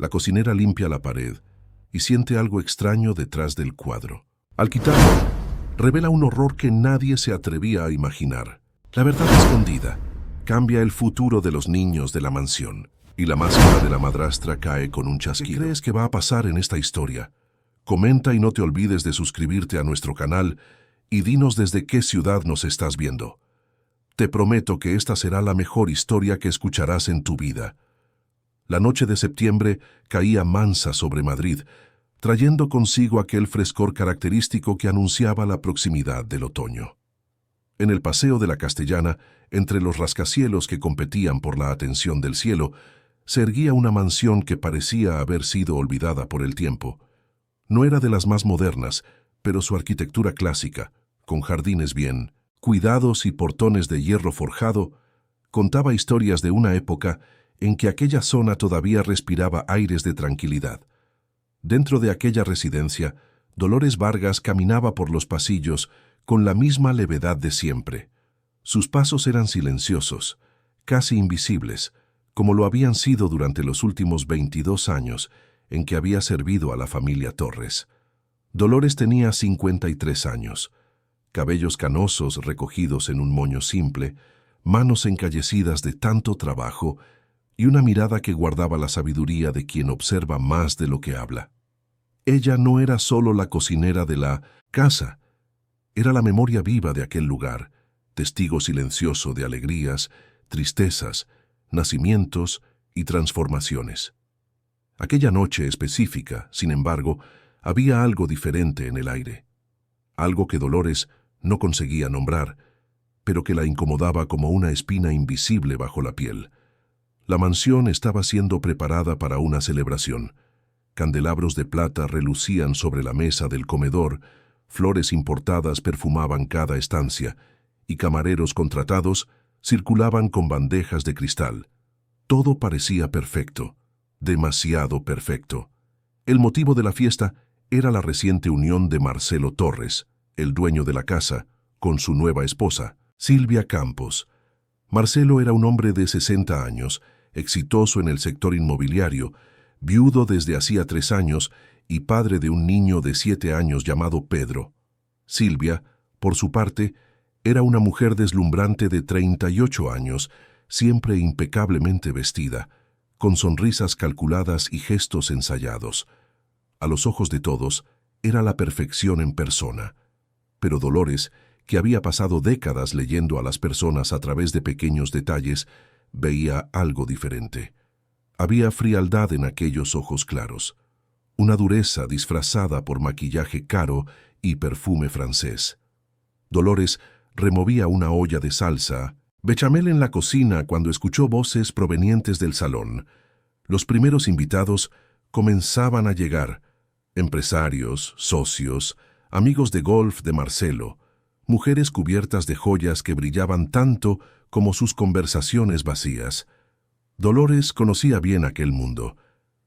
La cocinera limpia la pared y siente algo extraño detrás del cuadro. Al quitarlo, revela un horror que nadie se atrevía a imaginar. La verdad escondida cambia el futuro de los niños de la mansión y la máscara de la madrastra cae con un chasquido. ¿Qué crees que va a pasar en esta historia? Comenta y no te olvides de suscribirte a nuestro canal y dinos desde qué ciudad nos estás viendo. Te prometo que esta será la mejor historia que escucharás en tu vida. La noche de septiembre caía mansa sobre Madrid, trayendo consigo aquel frescor característico que anunciaba la proximidad del otoño. En el Paseo de la Castellana, entre los rascacielos que competían por la atención del cielo, se erguía una mansión que parecía haber sido olvidada por el tiempo. No era de las más modernas, pero su arquitectura clásica, con jardines bien cuidados y portones de hierro forjado, contaba historias de una época en que aquella zona todavía respiraba aires de tranquilidad. Dentro de aquella residencia, Dolores Vargas caminaba por los pasillos con la misma levedad de siempre. Sus pasos eran silenciosos, casi invisibles, como lo habían sido durante los últimos 22 años en que había servido a la familia Torres. Dolores tenía 53 años, cabellos canosos recogidos en un moño simple, manos encallecidas de tanto trabajo y una mirada que guardaba la sabiduría de quien observa más de lo que habla. Ella no era solo la cocinera de la casa, era la memoria viva de aquel lugar, testigo silencioso de alegrías, tristezas, nacimientos y transformaciones. Aquella noche específica, sin embargo, había algo diferente en el aire, algo que Dolores no conseguía nombrar, pero que la incomodaba como una espina invisible bajo la piel. La mansión estaba siendo preparada para una celebración. Candelabros de plata relucían sobre la mesa del comedor, flores importadas perfumaban cada estancia, y camareros contratados circulaban con bandejas de cristal. Todo parecía perfecto, demasiado perfecto. El motivo de la fiesta era la reciente unión de Marcelo Torres, el dueño de la casa, con su nueva esposa, Silvia Campos. Marcelo era un hombre de 60 años, exitoso en el sector inmobiliario, viudo desde hacía 3 años y padre de un niño de 7 años llamado Pedro. Silvia, por su parte, era una mujer deslumbrante de 38 años, siempre impecablemente vestida, con sonrisas calculadas y gestos ensayados. A los ojos de todos, era la perfección en persona. Pero Dolores, que había pasado décadas leyendo a las personas a través de pequeños detalles, veía algo diferente. Había frialdad en aquellos ojos claros, una dureza disfrazada por maquillaje caro y perfume francés. Dolores removía una olla de salsa, bechamel en la cocina cuando escuchó voces provenientes del salón. Los primeros invitados comenzaban a llegar, empresarios, socios, amigos de golf de Marcelo, mujeres cubiertas de joyas que brillaban tanto como sus conversaciones vacías. Dolores conocía bien aquel mundo.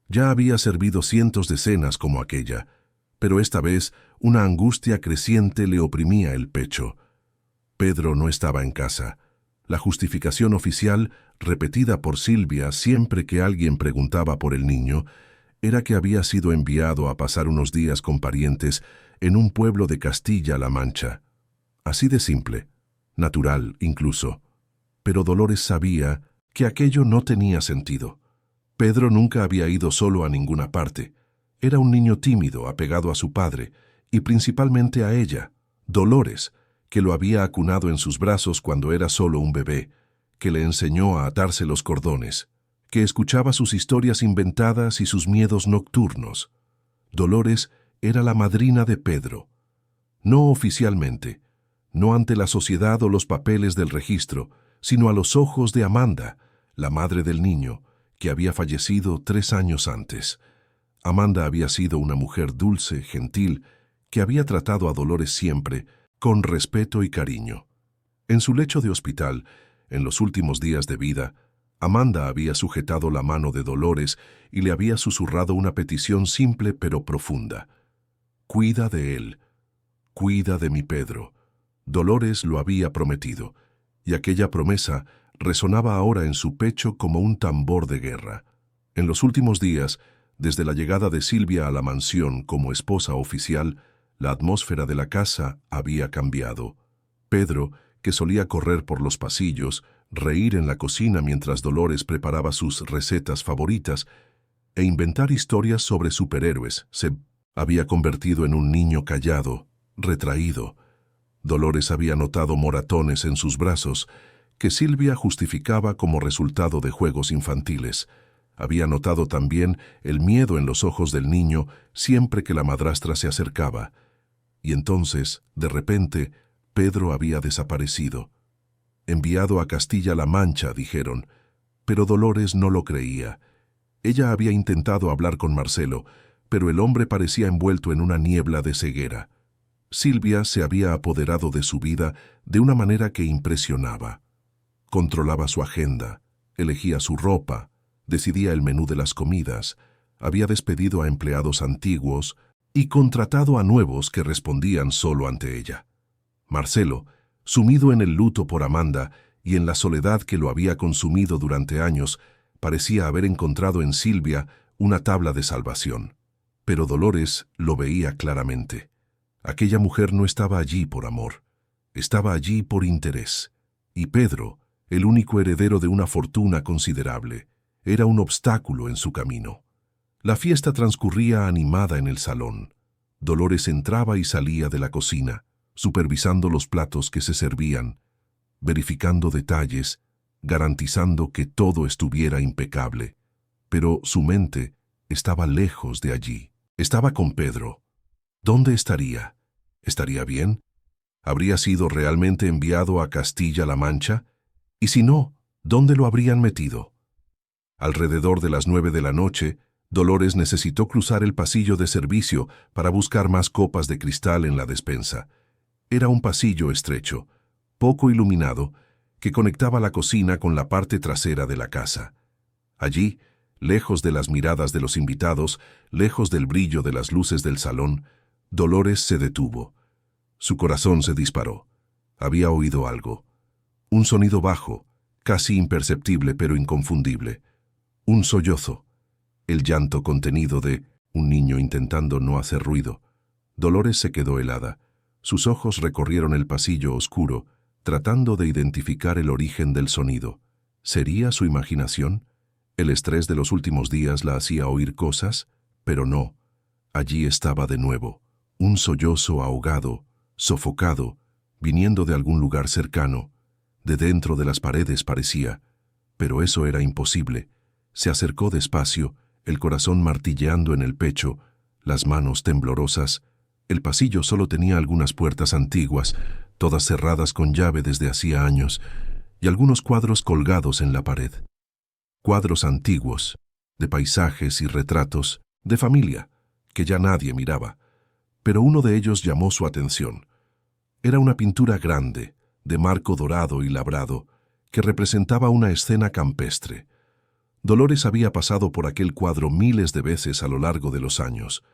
Ya había servido cientos de cenas como aquella, pero esta vez una angustia creciente le oprimía el pecho. Pedro no estaba en casa. La justificación oficial, repetida por Silvia siempre que alguien preguntaba por el niño, era que había sido enviado a pasar unos días con parientes en un pueblo de Castilla-La Mancha. Así de simple, natural incluso. Pero Dolores sabía que aquello no tenía sentido. Pedro nunca había ido solo a ninguna parte. Era un niño tímido, apegado a su padre, y principalmente a ella, Dolores, que lo había acunado en sus brazos cuando era solo un bebé, que le enseñó a atarse los cordones, que escuchaba sus historias inventadas y sus miedos nocturnos. Dolores era la madrina de Pedro. No oficialmente, no ante la sociedad o los papeles del registro, sino a los ojos de Amanda, la madre del niño, que había fallecido 3 años antes. Amanda había sido una mujer dulce, gentil, que había tratado a Dolores siempre con respeto y cariño. En su lecho de hospital, en los últimos días de vida, Amanda había sujetado la mano de Dolores y le había susurrado una petición simple pero profunda. «Cuida de él, cuida de mi Pedro». Dolores lo había prometido, y aquella promesa resonaba ahora en su pecho como un tambor de guerra. En los últimos días, Desde la llegada de Silvia a la mansión como esposa oficial, la atmósfera de la casa había cambiado. Pedro, que solía correr por los pasillos, reír en la cocina mientras Dolores preparaba sus recetas favoritas e inventar historias sobre superhéroes, se había convertido en un niño callado, retraído. Dolores había notado moratones en sus brazos, que Silvia justificaba como resultado de juegos infantiles. Había notado también el miedo en los ojos del niño siempre que la madrastra se acercaba. Y entonces, de repente, Pedro había desaparecido. Enviado a Castilla-La Mancha, dijeron, pero Dolores no lo creía. Ella había intentado hablar con Marcelo, pero el hombre parecía envuelto en una niebla de ceguera. Silvia se había apoderado de su vida de una manera que impresionaba. Controlaba su agenda, elegía su ropa, decidía el menú de las comidas, había despedido a empleados antiguos y contratado a nuevos que respondían solo ante ella. Marcelo, sumido en el luto por Amanda y en la soledad que lo había consumido durante años, parecía haber encontrado en Silvia una tabla de salvación. Pero Dolores lo veía claramente. Aquella mujer no estaba allí por amor, estaba allí por interés. Y Pedro, el único heredero de una fortuna considerable, era un obstáculo en su camino. La fiesta transcurría animada en el salón. Dolores entraba y salía de la cocina, supervisando los platos que se servían, verificando detalles, garantizando que todo estuviera impecable. Pero su mente estaba lejos de allí. Estaba con Pedro. ¿Dónde estaría? ¿Estaría bien? ¿Habría sido realmente enviado a Castilla-La Mancha? Y si no, ¿dónde lo habrían metido? Alrededor de las 9 de la noche, Dolores necesitó cruzar el pasillo de servicio para buscar más copas de cristal en la despensa. Era un pasillo estrecho, poco iluminado, que conectaba la cocina con la parte trasera de la casa. Allí, lejos de las miradas de los invitados, lejos del brillo de las luces del salón, Dolores se detuvo. Su corazón se disparó. Había oído algo. Un sonido bajo, casi imperceptible pero inconfundible. Un sollozo. El llanto contenido de un niño intentando no hacer ruido. Dolores se quedó helada. Sus ojos recorrieron el pasillo oscuro, tratando de identificar el origen del sonido. ¿Sería su imaginación? El estrés de los últimos días la hacía oír cosas, pero no. Allí estaba de nuevo, un sollozo ahogado, sofocado, viniendo de algún lugar cercano. De dentro de las paredes parecía, pero eso era imposible. Se acercó despacio, el corazón martilleando en el pecho, las manos temblorosas. El pasillo solo tenía algunas puertas antiguas, todas cerradas con llave desde hacía años, y algunos cuadros colgados en la pared. Cuadros antiguos, de paisajes y retratos, de familia, que ya nadie miraba. Pero uno de ellos llamó su atención. Era una pintura grande, de marco dorado y labrado, que representaba una escena campestre. Dolores había pasado por aquel cuadro miles de veces a lo largo de los años,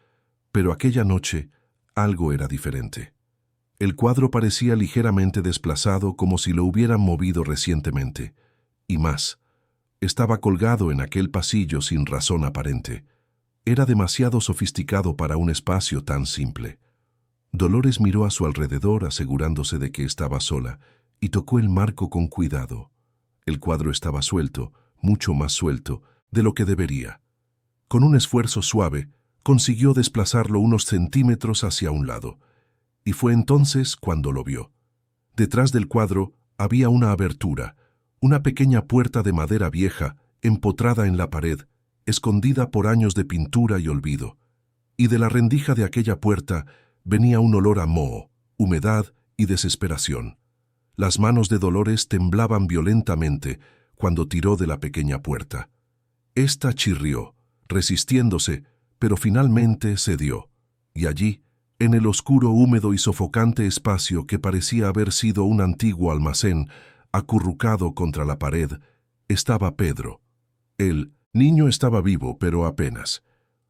pero aquella noche algo era diferente. El cuadro parecía ligeramente desplazado como si lo hubieran movido recientemente, y más, estaba colgado en aquel pasillo sin razón aparente. Era demasiado sofisticado para un espacio tan simple. Dolores miró a su alrededor asegurándose de que estaba sola y tocó el marco con cuidado. El cuadro estaba suelto, mucho más suelto de lo que debería. Con un esfuerzo suave, consiguió desplazarlo unos centímetros hacia un lado, y fue entonces cuando lo vio. Detrás del cuadro había una abertura, una pequeña puerta de madera vieja, empotrada en la pared, escondida por años de pintura y olvido, y de la rendija de aquella puerta venía un olor a moho, humedad y desesperación. Las manos de Dolores temblaban violentamente cuando tiró de la pequeña puerta. Esta chirrió, resistiéndose, pero finalmente cedió, y allí, en el oscuro, húmedo y sofocante espacio que parecía haber sido un antiguo almacén, acurrucado contra la pared, estaba Pedro. El niño estaba vivo, pero apenas.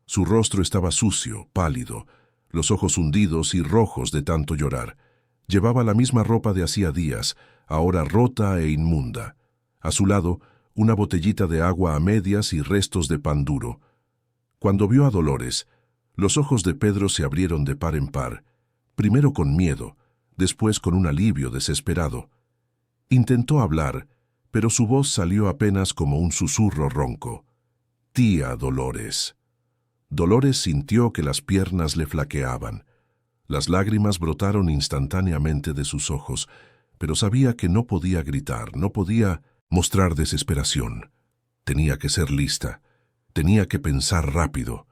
Su rostro estaba sucio, pálido, los ojos hundidos y rojos de tanto llorar. Llevaba la misma ropa de hacía días, ahora rota e inmunda. A su lado, una botellita de agua a medias y restos de pan duro. Cuando vio a Dolores, los ojos de Pedro se abrieron de par en par, primero con miedo, después con un alivio desesperado. Intentó hablar, pero su voz salió apenas como un susurro ronco. «Tía Dolores». Dolores sintió que las piernas le flaqueaban. Las lágrimas brotaron instantáneamente de sus ojos, pero sabía que no podía gritar, no podía mostrar desesperación. Tenía que ser lista, tenía que pensar rápido.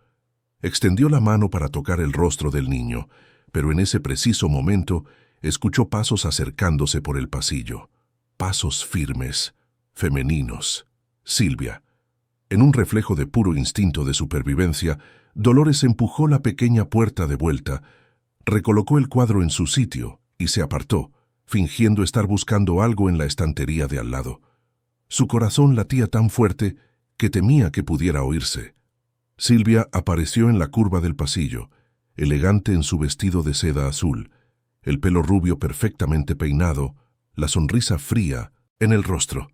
Extendió la mano para tocar el rostro del niño, pero en ese preciso momento escuchó pasos acercándose por el pasillo. Pasos firmes, femeninos. Silvia. En un reflejo de puro instinto de supervivencia, Dolores empujó la pequeña puerta de vuelta, recolocó el cuadro en su sitio y se apartó, fingiendo estar buscando algo en la estantería de al lado. Su corazón latía tan fuerte que temía que pudiera oírse. Silvia apareció en la curva del pasillo, elegante en su vestido de seda azul, el pelo rubio perfectamente peinado, la sonrisa fría en el rostro.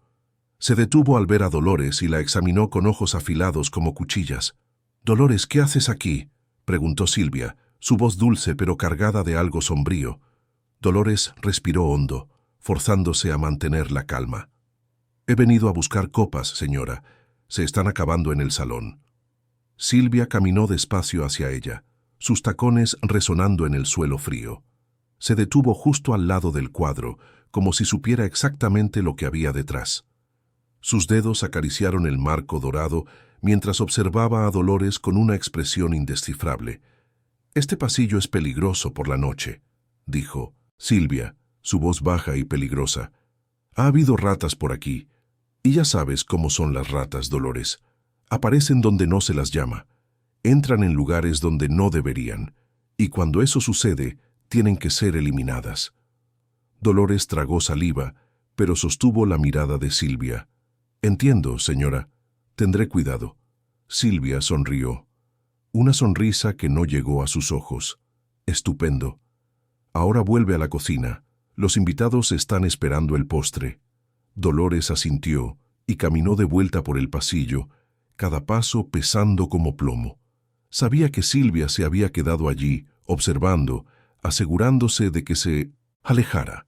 Se detuvo al ver a Dolores y la examinó con ojos afilados como cuchillas. «Dolores, ¿qué haces aquí?», preguntó Silvia, su voz dulce pero cargada de algo sombrío. Dolores respiró hondo, forzándose a mantener la calma. «He venido a buscar copas, señora. Se están acabando en el salón». Silvia caminó despacio hacia ella, sus tacones resonando en el suelo frío. Se detuvo justo al lado del cuadro, como si supiera exactamente lo que había detrás. Sus dedos acariciaron el marco dorado mientras observaba a Dolores con una expresión indescifrable. «Este pasillo es peligroso por la noche», dijo Silvia, su voz baja y peligrosa. «Ha habido ratas por aquí, y ya sabes cómo son las ratas, Dolores. Aparecen donde no se las llama, entran en lugares donde no deberían, y cuando eso sucede, tienen que ser eliminadas». Dolores tragó saliva, pero sostuvo la mirada de Silvia. «Entiendo, señora. Tendré cuidado». Silvia sonrió. Una sonrisa que no llegó a sus ojos. «Estupendo. Ahora vuelve a la cocina. Los invitados están esperando el postre». Dolores asintió y caminó de vuelta por el pasillo, cada paso pesando como plomo. Sabía que Silvia se había quedado allí, observando, asegurándose de que se alejara.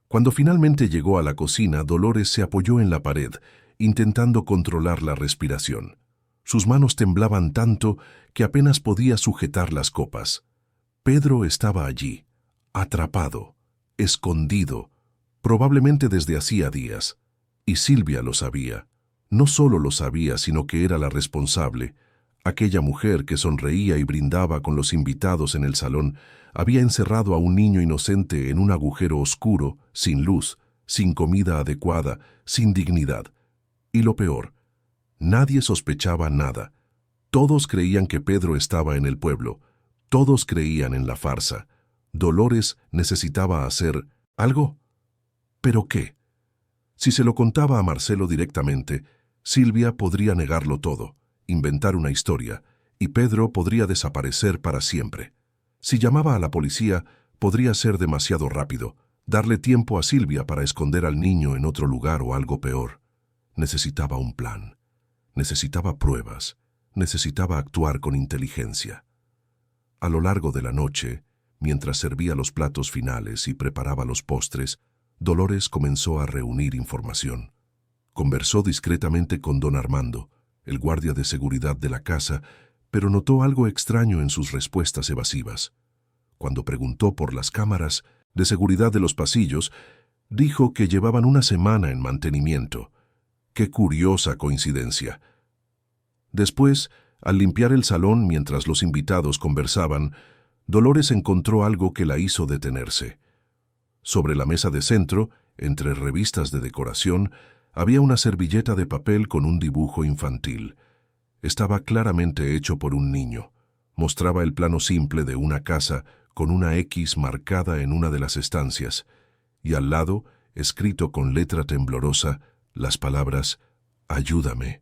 Cuando finalmente llegó a la cocina, Dolores se apoyó en la pared, intentando controlar la respiración. Sus manos temblaban tanto que apenas podía sujetar las copas. Pedro estaba allí, atrapado, escondido, probablemente desde hacía días. Y Silvia lo sabía. No solo lo sabía, sino que era la responsable. Aquella mujer que sonreía y brindaba con los invitados en el salón había encerrado a un niño inocente en un agujero oscuro, sin luz, sin comida adecuada, sin dignidad. Y lo peor, nadie sospechaba nada. Todos creían que Pedro estaba en el pueblo. Todos creían en la farsa. Dolores necesitaba hacer algo. ¿Pero qué? Si se lo contaba a Marcelo directamente, Silvia podría negarlo todo, inventar una historia, y Pedro podría desaparecer para siempre. Si llamaba a la policía, podría ser demasiado rápido, darle tiempo a Silvia para esconder al niño en otro lugar o algo peor. Necesitaba un plan, necesitaba pruebas, necesitaba actuar con inteligencia. A lo largo de la noche, mientras servía los platos finales y preparaba los postres, Dolores comenzó a reunir información. Conversó discretamente con don Armando, el guardia de seguridad de la casa, pero notó algo extraño en sus respuestas evasivas. Cuando preguntó por las cámaras de seguridad de los pasillos, dijo que llevaban una semana en mantenimiento. ¡Qué curiosa coincidencia! Después, al limpiar el salón mientras los invitados conversaban, Dolores encontró algo que la hizo detenerse. Sobre la mesa de centro, entre revistas de decoración, había una servilleta de papel con un dibujo infantil. Estaba claramente hecho por un niño. Mostraba el plano simple de una casa con una X marcada en una de las estancias, y al lado, escrito con letra temblorosa, las palabras «Ayúdame».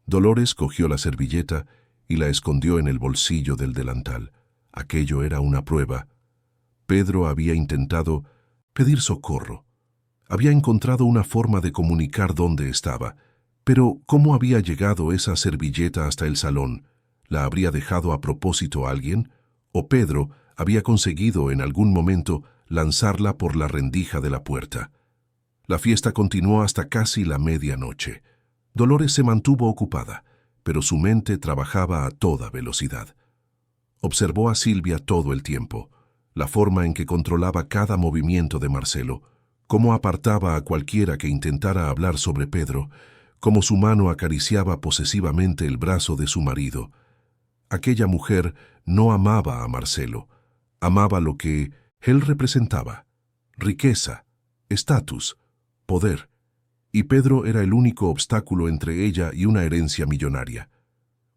Dolores cogió la servilleta y la escondió en el bolsillo del delantal. Aquello era una prueba. Pedro había intentado pedir socorro. Había encontrado una forma de comunicar dónde estaba, pero ¿cómo había llegado esa servilleta hasta el salón? ¿La habría dejado a propósito alguien? ¿O Pedro había conseguido en algún momento lanzarla por la rendija de la puerta? La fiesta continuó hasta casi la medianoche. Dolores se mantuvo ocupada, pero su mente trabajaba a toda velocidad. Observó a Silvia todo el tiempo, la forma en que controlaba cada movimiento de Marcelo, cómo apartaba a cualquiera que intentara hablar sobre Pedro, cómo su mano acariciaba posesivamente el brazo de su marido. Aquella mujer no amaba a Marcelo, amaba lo que él representaba: riqueza, estatus, poder, y Pedro era el único obstáculo entre ella y una herencia millonaria.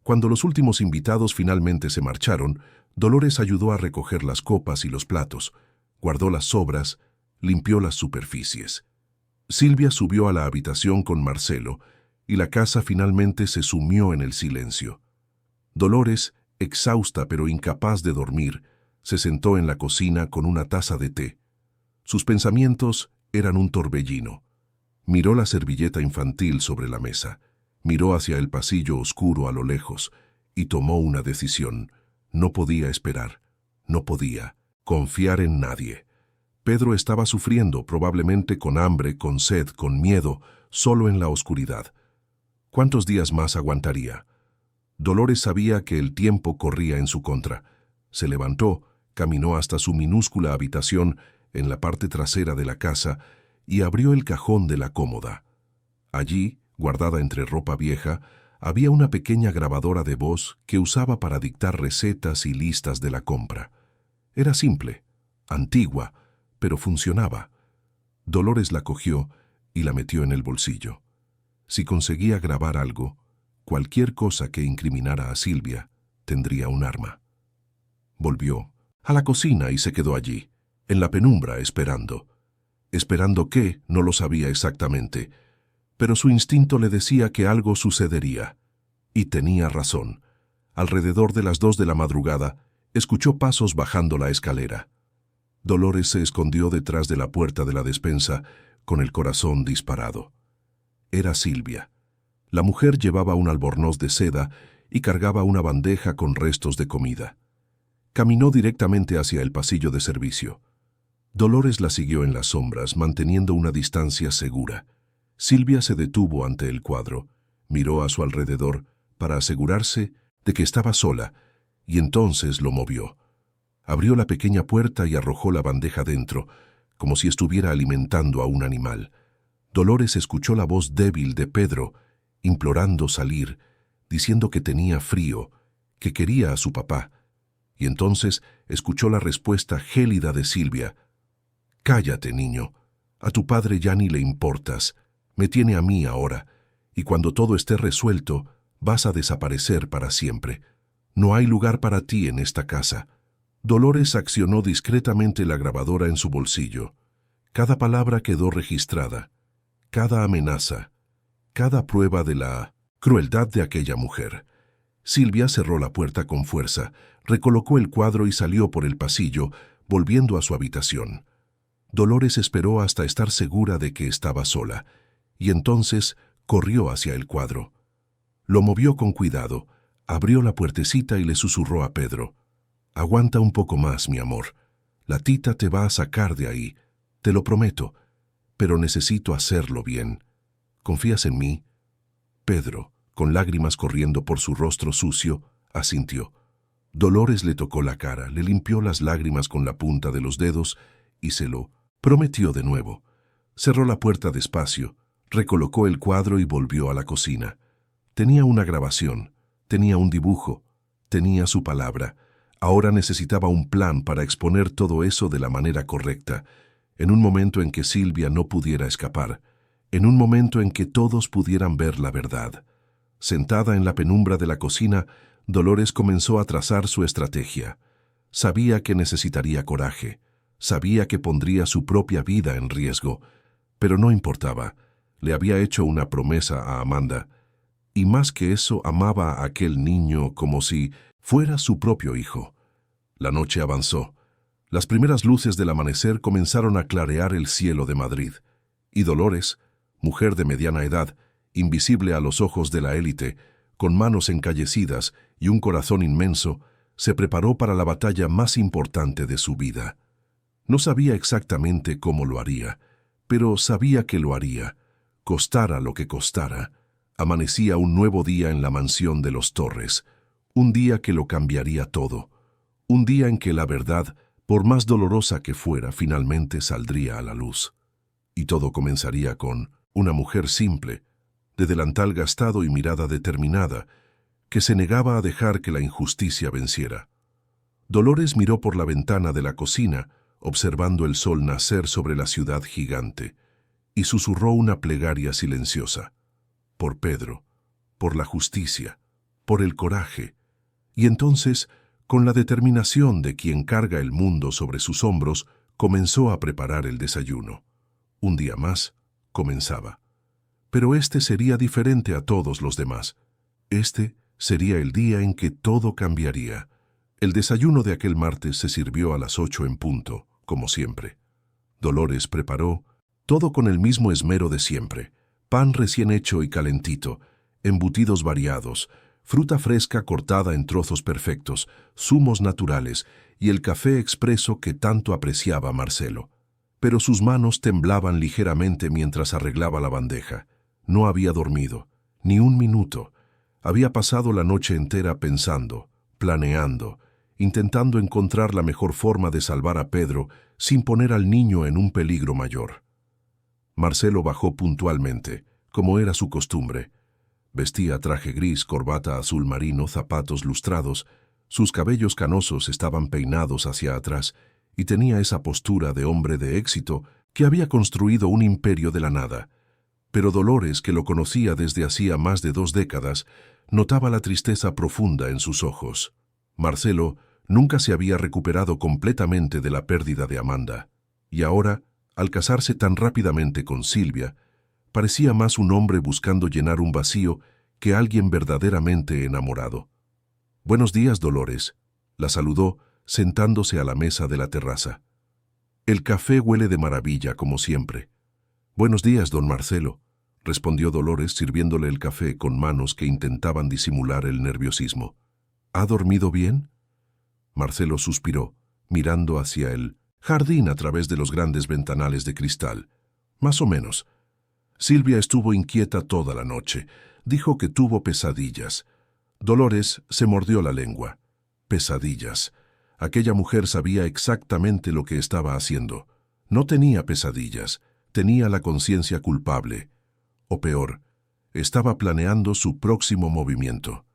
Cuando los últimos invitados finalmente se marcharon, Dolores ayudó a recoger las copas y los platos, guardó las sobras, limpió las superficies. Silvia subió a la habitación con Marcelo y la casa finalmente se sumió en el silencio. Dolores, exhausta pero incapaz de dormir, se sentó en la cocina con una taza de té. Sus pensamientos eran un torbellino. Miró la servilleta infantil sobre la mesa, miró hacia el pasillo oscuro a lo lejos y tomó una decisión. No podía esperar, no podía confiar en nadie. Pedro estaba sufriendo, probablemente con hambre, con sed, con miedo, solo en la oscuridad. ¿Cuántos días más aguantaría? Dolores sabía que el tiempo corría en su contra. Se levantó, caminó hasta su minúscula habitación en la parte trasera de la casa y abrió el cajón de la cómoda. Allí, guardada entre ropa vieja, había una pequeña grabadora de voz que usaba para dictar recetas y listas de la compra. Era simple, antigua, pero funcionaba. Dolores la cogió y la metió en el bolsillo. Si conseguía grabar algo, cualquier cosa que incriminara a Silvia, tendría un arma. Volvió a la cocina y se quedó allí, en la penumbra, esperando. ¿Esperando qué? No lo sabía exactamente, pero su instinto le decía que algo sucedería. Y tenía razón. Alrededor de las 2 de la madrugada, escuchó pasos bajando la escalera. Dolores se escondió detrás de la puerta de la despensa, con el corazón disparado. Era Silvia. La mujer llevaba un albornoz de seda y cargaba una bandeja con restos de comida. Caminó directamente hacia el pasillo de servicio. Dolores la siguió en las sombras, manteniendo una distancia segura. Silvia se detuvo ante el cuadro, miró a su alrededor para asegurarse de que estaba sola, y entonces lo movió. Abrió la pequeña puerta y arrojó la bandeja dentro, como si estuviera alimentando a un animal. Dolores escuchó la voz débil de Pedro, implorando salir, diciendo que tenía frío, que quería a su papá, y entonces escuchó la respuesta gélida de Silvia: «Cállate, niño. A tu padre ya ni le importas. Me tiene a mí ahora, y cuando todo esté resuelto, vas a desaparecer para siempre. No hay lugar para ti en esta casa». Dolores accionó discretamente la grabadora en su bolsillo. Cada palabra quedó registrada, cada amenaza, cada prueba de la crueldad de aquella mujer. Silvia cerró la puerta con fuerza, recolocó el cuadro y salió por el pasillo, volviendo a su habitación. Dolores esperó hasta estar segura de que estaba sola, y entonces corrió hacia el cuadro. Lo movió con cuidado, abrió la puertecita y le susurró a Pedro: «Aguanta un poco más, mi amor. La tita te va a sacar de ahí, te lo prometo, pero necesito hacerlo bien. ¿Confías en mí?» Pedro, con lágrimas corriendo por su rostro sucio, asintió. Dolores le tocó la cara, le limpió las lágrimas con la punta de los dedos y se lo prometió de nuevo. Cerró la puerta despacio, recolocó el cuadro y volvió a la cocina. Tenía una grabación, tenía un dibujo, tenía su palabra. Ahora necesitaba un plan para exponer todo eso de la manera correcta, en un momento en que Silvia no pudiera escapar, en un momento en que todos pudieran ver la verdad. Sentada en la penumbra de la cocina, Dolores comenzó a trazar su estrategia. Sabía que necesitaría coraje, sabía que pondría su propia vida en riesgo, pero no importaba. Le había hecho una promesa a Amanda, y más que eso amaba a aquel niño como si fuera su propio hijo. La noche avanzó. Las primeras luces del amanecer comenzaron a clarear el cielo de Madrid, y Dolores, mujer de mediana edad, invisible a los ojos de la élite, con manos encallecidas y un corazón inmenso, se preparó para la batalla más importante de su vida. No sabía exactamente cómo lo haría, pero sabía que lo haría, costara lo que costara. Amanecía un nuevo día en la mansión de los Torres, un día que lo cambiaría todo, un día en que la verdad, por más dolorosa que fuera, finalmente saldría a la luz. Y todo comenzaría con una mujer simple, de delantal gastado y mirada determinada, que se negaba a dejar que la injusticia venciera. Dolores miró por la ventana de la cocina, observando el sol nacer sobre la ciudad gigante, y susurró una plegaria silenciosa. Por Pedro, por la justicia, por el coraje. Y entonces, con la determinación de quien carga el mundo sobre sus hombros, comenzó a preparar el desayuno. Un día más comenzaba. Pero este sería diferente a todos los demás. Este sería el día en que todo cambiaría. El desayuno de aquel martes se sirvió a las 8 en punto, como siempre. Dolores preparó todo con el mismo esmero de siempre: pan recién hecho y calentito, embutidos variados, fruta fresca cortada en trozos perfectos, zumos naturales y el café expreso que tanto apreciaba Marcelo. Pero sus manos temblaban ligeramente mientras arreglaba la bandeja. No había dormido, ni un minuto. Había pasado la noche entera pensando, planeando, intentando encontrar la mejor forma de salvar a Pedro sin poner al niño en un peligro mayor. Marcelo bajó puntualmente, como era su costumbre. Vestía traje gris, corbata azul marino, zapatos lustrados, sus cabellos canosos estaban peinados hacia atrás y tenía esa postura de hombre de éxito que había construido un imperio de la nada. Pero Dolores, que lo conocía desde hacía más de 2 décadas, notaba la tristeza profunda en sus ojos. Marcelo nunca se había recuperado completamente de la pérdida de Amanda, y ahora, al casarse tan rápidamente con Silvia, parecía más un hombre buscando llenar un vacío que alguien verdaderamente enamorado. «Buenos días, Dolores», la saludó, sentándose a la mesa de la terraza. «El café huele de maravilla, como siempre». «Buenos días, don Marcelo», respondió Dolores sirviéndole el café con manos que intentaban disimular el nerviosismo. «¿Ha dormido bien?». Marcelo suspiró, mirando hacia el jardín a través de los grandes ventanales de cristal. «Más o menos». Silvia estuvo inquieta toda la noche. Dijo que tuvo pesadillas. Dolores se mordió la lengua. Pesadillas. Aquella mujer sabía exactamente lo que estaba haciendo. No tenía pesadillas, tenía la conciencia culpable. O peor, estaba planeando su próximo movimiento.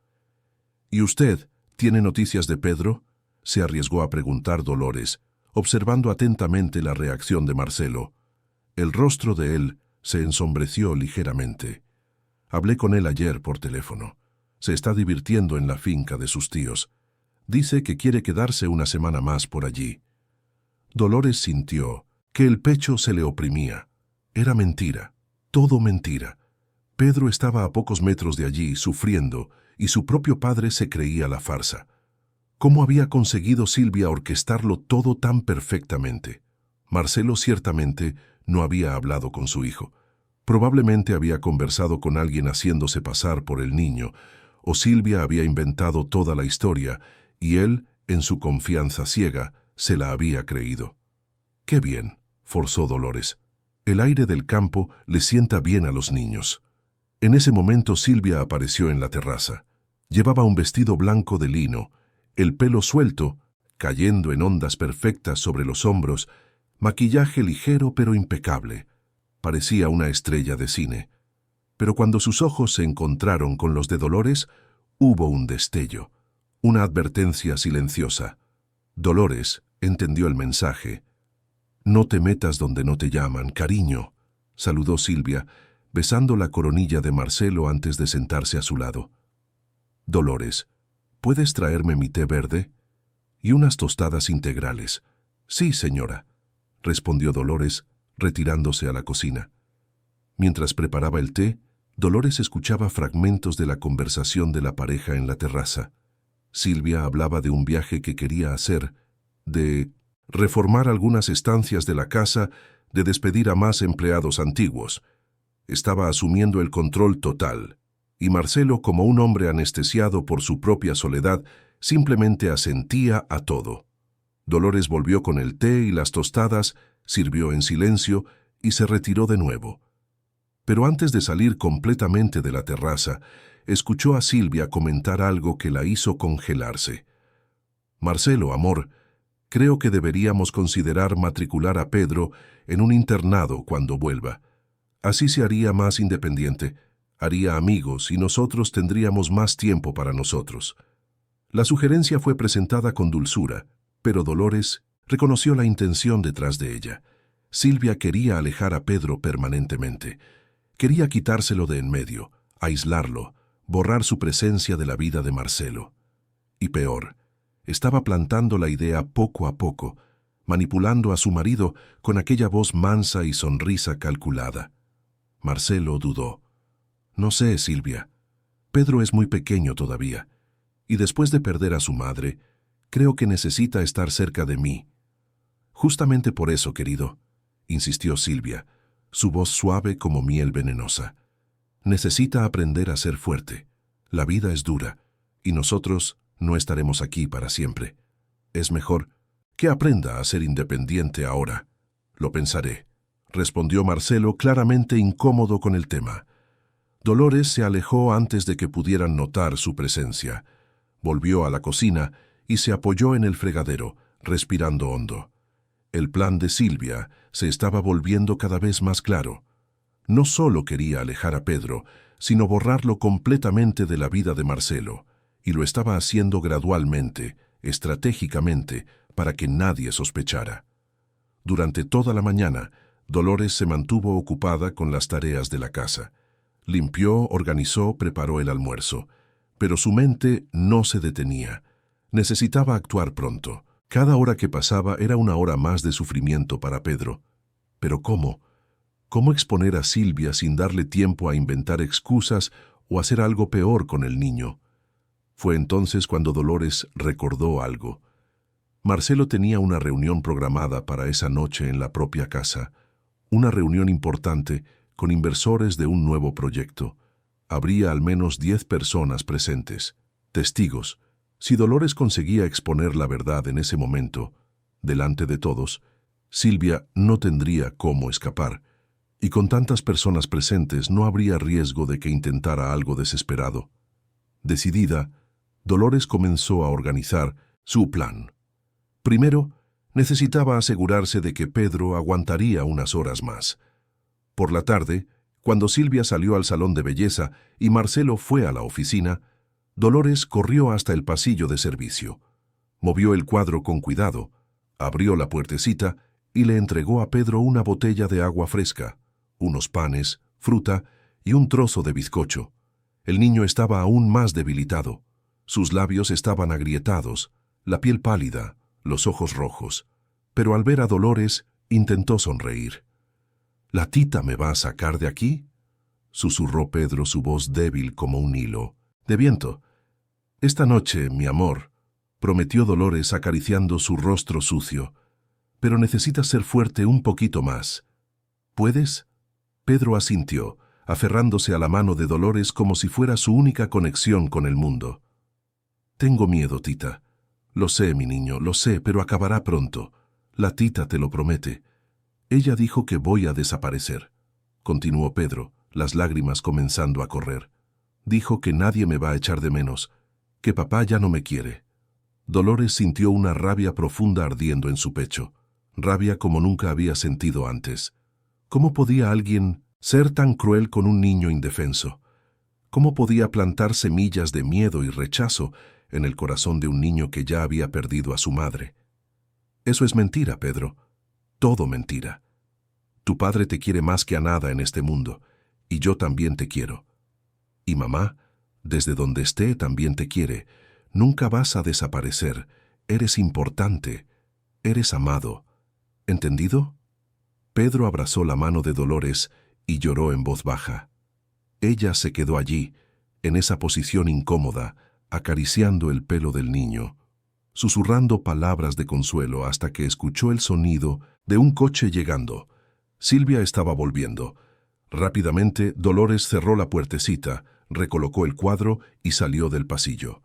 «¿Y usted tiene noticias de Pedro?», se arriesgó a preguntar Dolores, observando atentamente la reacción de Marcelo. El rostro de él se ensombreció ligeramente. «Hablé con él ayer por teléfono. Se está divirtiendo en la finca de sus tíos. Dice que quiere quedarse una semana más por allí». Dolores sintió que el pecho se le oprimía. Era mentira, todo mentira. Pedro estaba a pocos metros de allí, sufriendo, y su propio padre se creía la farsa. ¿Cómo había conseguido Silvia orquestarlo todo tan perfectamente? Marcelo ciertamente no había hablado con su hijo. Probablemente había conversado con alguien haciéndose pasar por el niño, o Silvia había inventado toda la historia, y él, en su confianza ciega, se la había creído. «Qué bien», forzó Dolores. «El aire del campo le sienta bien a los niños». En ese momento Silvia apareció en la terraza. Llevaba un vestido blanco de lino, el pelo suelto, cayendo en ondas perfectas sobre los hombros, maquillaje ligero pero impecable. Parecía una estrella de cine. Pero cuando sus ojos se encontraron con los de Dolores, hubo un destello, una advertencia silenciosa. Dolores entendió el mensaje. «No te metas donde no te llaman, cariño», saludó Silvia, besando la coronilla de Marcelo antes de sentarse a su lado. «Dolores, ¿puedes traerme mi té verde? Y unas tostadas integrales». «Sí, señora», respondió Dolores, retirándose a la cocina. Mientras preparaba el té, Dolores escuchaba fragmentos de la conversación de la pareja en la terraza. Silvia hablaba de un viaje que quería hacer, de reformar algunas estancias de la casa, de despedir a más empleados antiguos. Estaba asumiendo el control total. y Marcelo, como un hombre anestesiado por su propia soledad, simplemente asentía a todo. Dolores volvió con el té y las tostadas, sirvió en silencio y se retiró de nuevo. Pero antes de salir completamente de la terraza, escuchó a Silvia comentar algo que la hizo congelarse. «Marcelo, amor, creo que deberíamos considerar matricular a Pedro en un internado cuando vuelva. Así se haría más independiente, haría amigos y nosotros tendríamos más tiempo para nosotros». La sugerencia fue presentada con dulzura, pero Dolores reconoció la intención detrás de ella. Silvia quería alejar a Pedro permanentemente. Quería quitárselo de en medio, aislarlo, borrar su presencia de la vida de Marcelo. Y peor, estaba plantando la idea poco a poco, manipulando a su marido con aquella voz mansa y sonrisa calculada. Marcelo dudó. «No sé, Silvia. Pedro es muy pequeño todavía, y después de perder a su madre, creo que necesita estar cerca de mí». «Justamente por eso, querido», insistió Silvia, su voz suave como miel venenosa. «Necesita aprender a ser fuerte. La vida es dura, y nosotros no estaremos aquí para siempre. Es mejor que aprenda a ser independiente ahora». «Lo pensaré», respondió Marcelo, claramente incómodo con el tema. Dolores se alejó antes de que pudieran notar su presencia. Volvió a la cocina y se apoyó en el fregadero, respirando hondo. El plan de Silvia se estaba volviendo cada vez más claro. No solo quería alejar a Pedro, sino borrarlo completamente de la vida de Marcelo, y lo estaba haciendo gradualmente, estratégicamente, para que nadie sospechara. Durante toda la mañana, Dolores se mantuvo ocupada con las tareas de la casa. Limpió, organizó, preparó el almuerzo. Pero su mente no se detenía. Necesitaba actuar pronto. Cada hora que pasaba era una hora más de sufrimiento para Pedro. ¿Pero cómo? ¿Cómo exponer a Silvia sin darle tiempo a inventar excusas o hacer algo peor con el niño? Fue entonces cuando Dolores recordó algo. Marcelo tenía una reunión programada para esa noche en la propia casa. Una reunión importante con inversores de un nuevo proyecto. Habría al menos 10 personas presentes, testigos. Si Dolores conseguía exponer la verdad en ese momento, delante de todos, Silvia no tendría cómo escapar, y con tantas personas presentes no habría riesgo de que intentara algo desesperado. Decidida, Dolores comenzó a organizar su plan. Primero, necesitaba asegurarse de que Pedro aguantaría unas horas más. Por la tarde, cuando Silvia salió al salón de belleza y Marcelo fue a la oficina, Dolores corrió hasta el pasillo de servicio. Movió el cuadro con cuidado, abrió la puertecita y le entregó a Pedro una botella de agua fresca, unos panes, fruta y un trozo de bizcocho. El niño estaba aún más debilitado. Sus labios estaban agrietados, la piel pálida, los ojos rojos. Pero al ver a Dolores, intentó sonreír. «¿La tita me va a sacar de aquí?», susurró Pedro, su voz débil como un hilo de viento. «Esta noche, mi amor», prometió Dolores acariciando su rostro sucio. «Pero necesitas ser fuerte un poquito más. ¿Puedes?». Pedro asintió, aferrándose a la mano de Dolores como si fuera su única conexión con el mundo. «Tengo miedo, tita. Lo sé, mi niño, lo sé, pero acabará pronto. La tita te lo promete. Ella dijo que voy a desaparecer», continuó Pedro, las lágrimas comenzando a correr. «Dijo que nadie me va a echar de menos, que papá ya no me quiere». Dolores sintió una rabia profunda ardiendo en su pecho, rabia como nunca había sentido antes. ¿Cómo podía alguien ser tan cruel con un niño indefenso? ¿Cómo podía plantar semillas de miedo y rechazo en el corazón de un niño que ya había perdido a su madre? «Eso es mentira, Pedro. Todo mentira. Tu padre te quiere más que a nada en este mundo, y yo también te quiero. Y mamá, desde donde esté, también te quiere. Nunca vas a desaparecer. Eres importante. Eres amado. ¿Entendido?». Pedro abrazó la mano de Dolores y lloró en voz baja. Ella se quedó allí, en esa posición incómoda, acariciando el pelo del niño, susurrando palabras de consuelo hasta que escuchó el sonido de un coche llegando. Silvia estaba volviendo. Rápidamente, Dolores cerró la puertecita, recolocó el cuadro y salió del pasillo.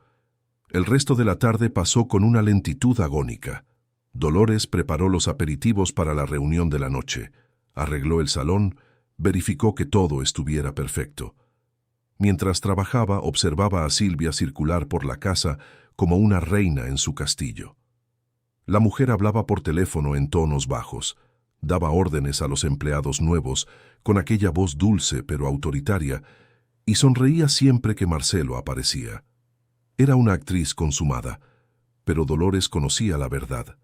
El resto de la tarde pasó con una lentitud agónica. Dolores preparó los aperitivos para la reunión de la noche, arregló el salón, verificó que todo estuviera perfecto. Mientras trabajaba, observaba a Silvia circular por la casa como una reina en su castillo. La mujer hablaba por teléfono en tonos bajos, daba órdenes a los empleados nuevos con aquella voz dulce pero autoritaria y sonreía siempre que Marcelo aparecía. Era una actriz consumada, pero Dolores conocía la verdad.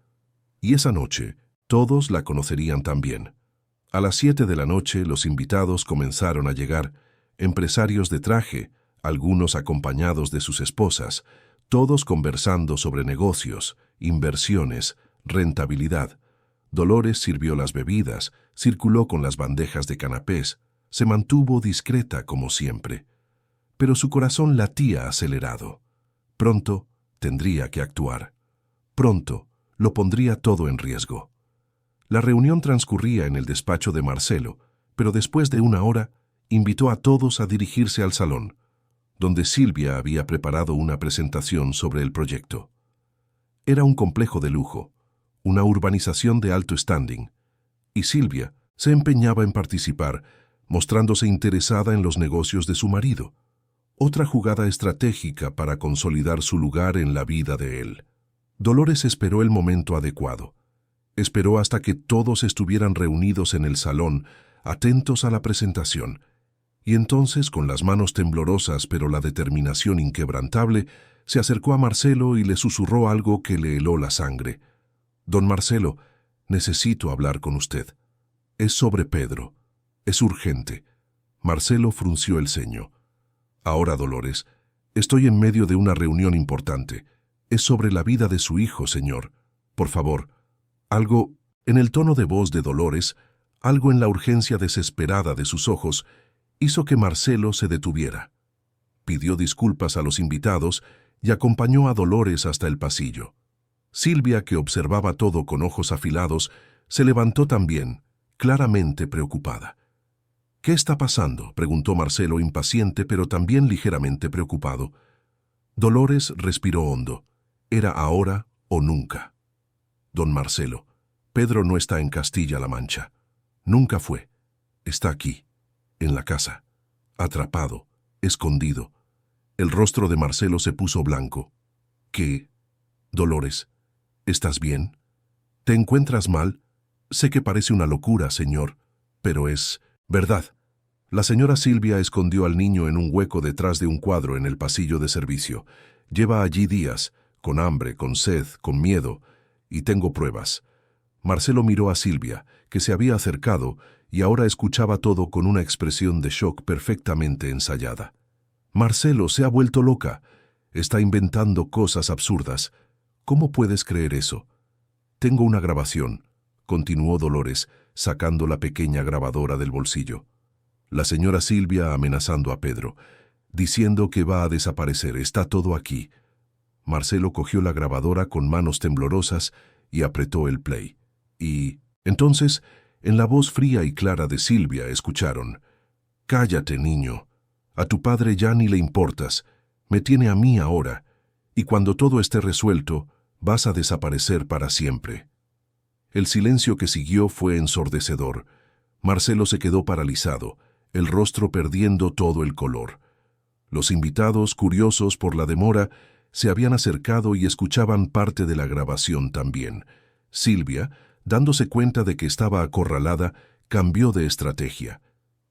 Y esa noche, todos la conocerían también. A las 7 de la noche, los invitados comenzaron a llegar, empresarios de traje, algunos acompañados de sus esposas, todos conversando sobre negocios, inversiones, rentabilidad. Dolores sirvió las bebidas, circuló con las bandejas de canapés, se mantuvo discreta como siempre. Pero su corazón latía acelerado. Pronto tendría que actuar. Pronto lo pondría todo en riesgo. La reunión transcurría en el despacho de Marcelo, pero después de una hora invitó a todos a dirigirse al salón, donde Silvia había preparado una presentación sobre el proyecto. Era un complejo de lujo, una urbanización de alto standing, y Silvia se empeñaba en participar, mostrándose interesada en los negocios de su marido, otra jugada estratégica para consolidar su lugar en la vida de él. Dolores esperó el momento adecuado. Esperó hasta que todos estuvieran reunidos en el salón, atentos a la presentación, y entonces, con las manos temblorosas pero la determinación inquebrantable, se acercó a Marcelo y le susurró algo que le heló la sangre. «Don Marcelo, necesito hablar con usted. Es sobre Pedro. Es urgente». Marcelo frunció el ceño. «Ahora, Dolores, estoy en medio de una reunión importante. Es sobre la vida de su hijo, señor. Por favor». Algo en el tono de voz de Dolores, algo en la urgencia desesperada de sus ojos, hizo que Marcelo se detuviera. Pidió disculpas a los invitados y acompañó a Dolores hasta el pasillo. Silvia, que observaba todo con ojos afilados, se levantó también, claramente preocupada. «¿Qué está pasando?», preguntó Marcelo, impaciente pero también ligeramente preocupado. Dolores respiró hondo. Era ahora o nunca. «Don Marcelo, Pedro no está en Castilla-La Mancha. Nunca fue. Está aquí, en la casa, atrapado, escondido». El rostro de Marcelo se puso blanco. «¿Qué? Dolores, ¿estás bien? ¿Te encuentras mal? Sé que parece una locura, señor, pero es verdad». La señora Silvia escondió al niño en un hueco detrás de un cuadro en el pasillo de servicio. Lleva allí días, con hambre, con sed, con miedo, y tengo pruebas. Marcelo miró a Silvia, que se había acercado y ahora escuchaba todo con una expresión de shock perfectamente ensayada. «Marcelo se ha vuelto loca. Está inventando cosas absurdas. ¿Cómo puedes creer eso?» «Tengo una grabación», continuó Dolores, sacando la pequeña grabadora del bolsillo. La señora Silvia amenazando a Pedro, diciendo que va a desaparecer. «Está todo aquí». Marcelo cogió la grabadora con manos temblorosas y apretó el play. Y entonces, en la voz fría y clara de Silvia, escucharon: «Cállate, niño. A tu padre ya ni le importas. Me tiene a mí ahora. Y cuando todo esté resuelto, vas a desaparecer para siempre». El silencio que siguió fue ensordecedor. Marcelo se quedó paralizado, el rostro perdiendo todo el color. Los invitados, curiosos por la demora, se habían acercado y escuchaban parte de la grabación también. Silvia, dándose cuenta de que estaba acorralada, cambió de estrategia.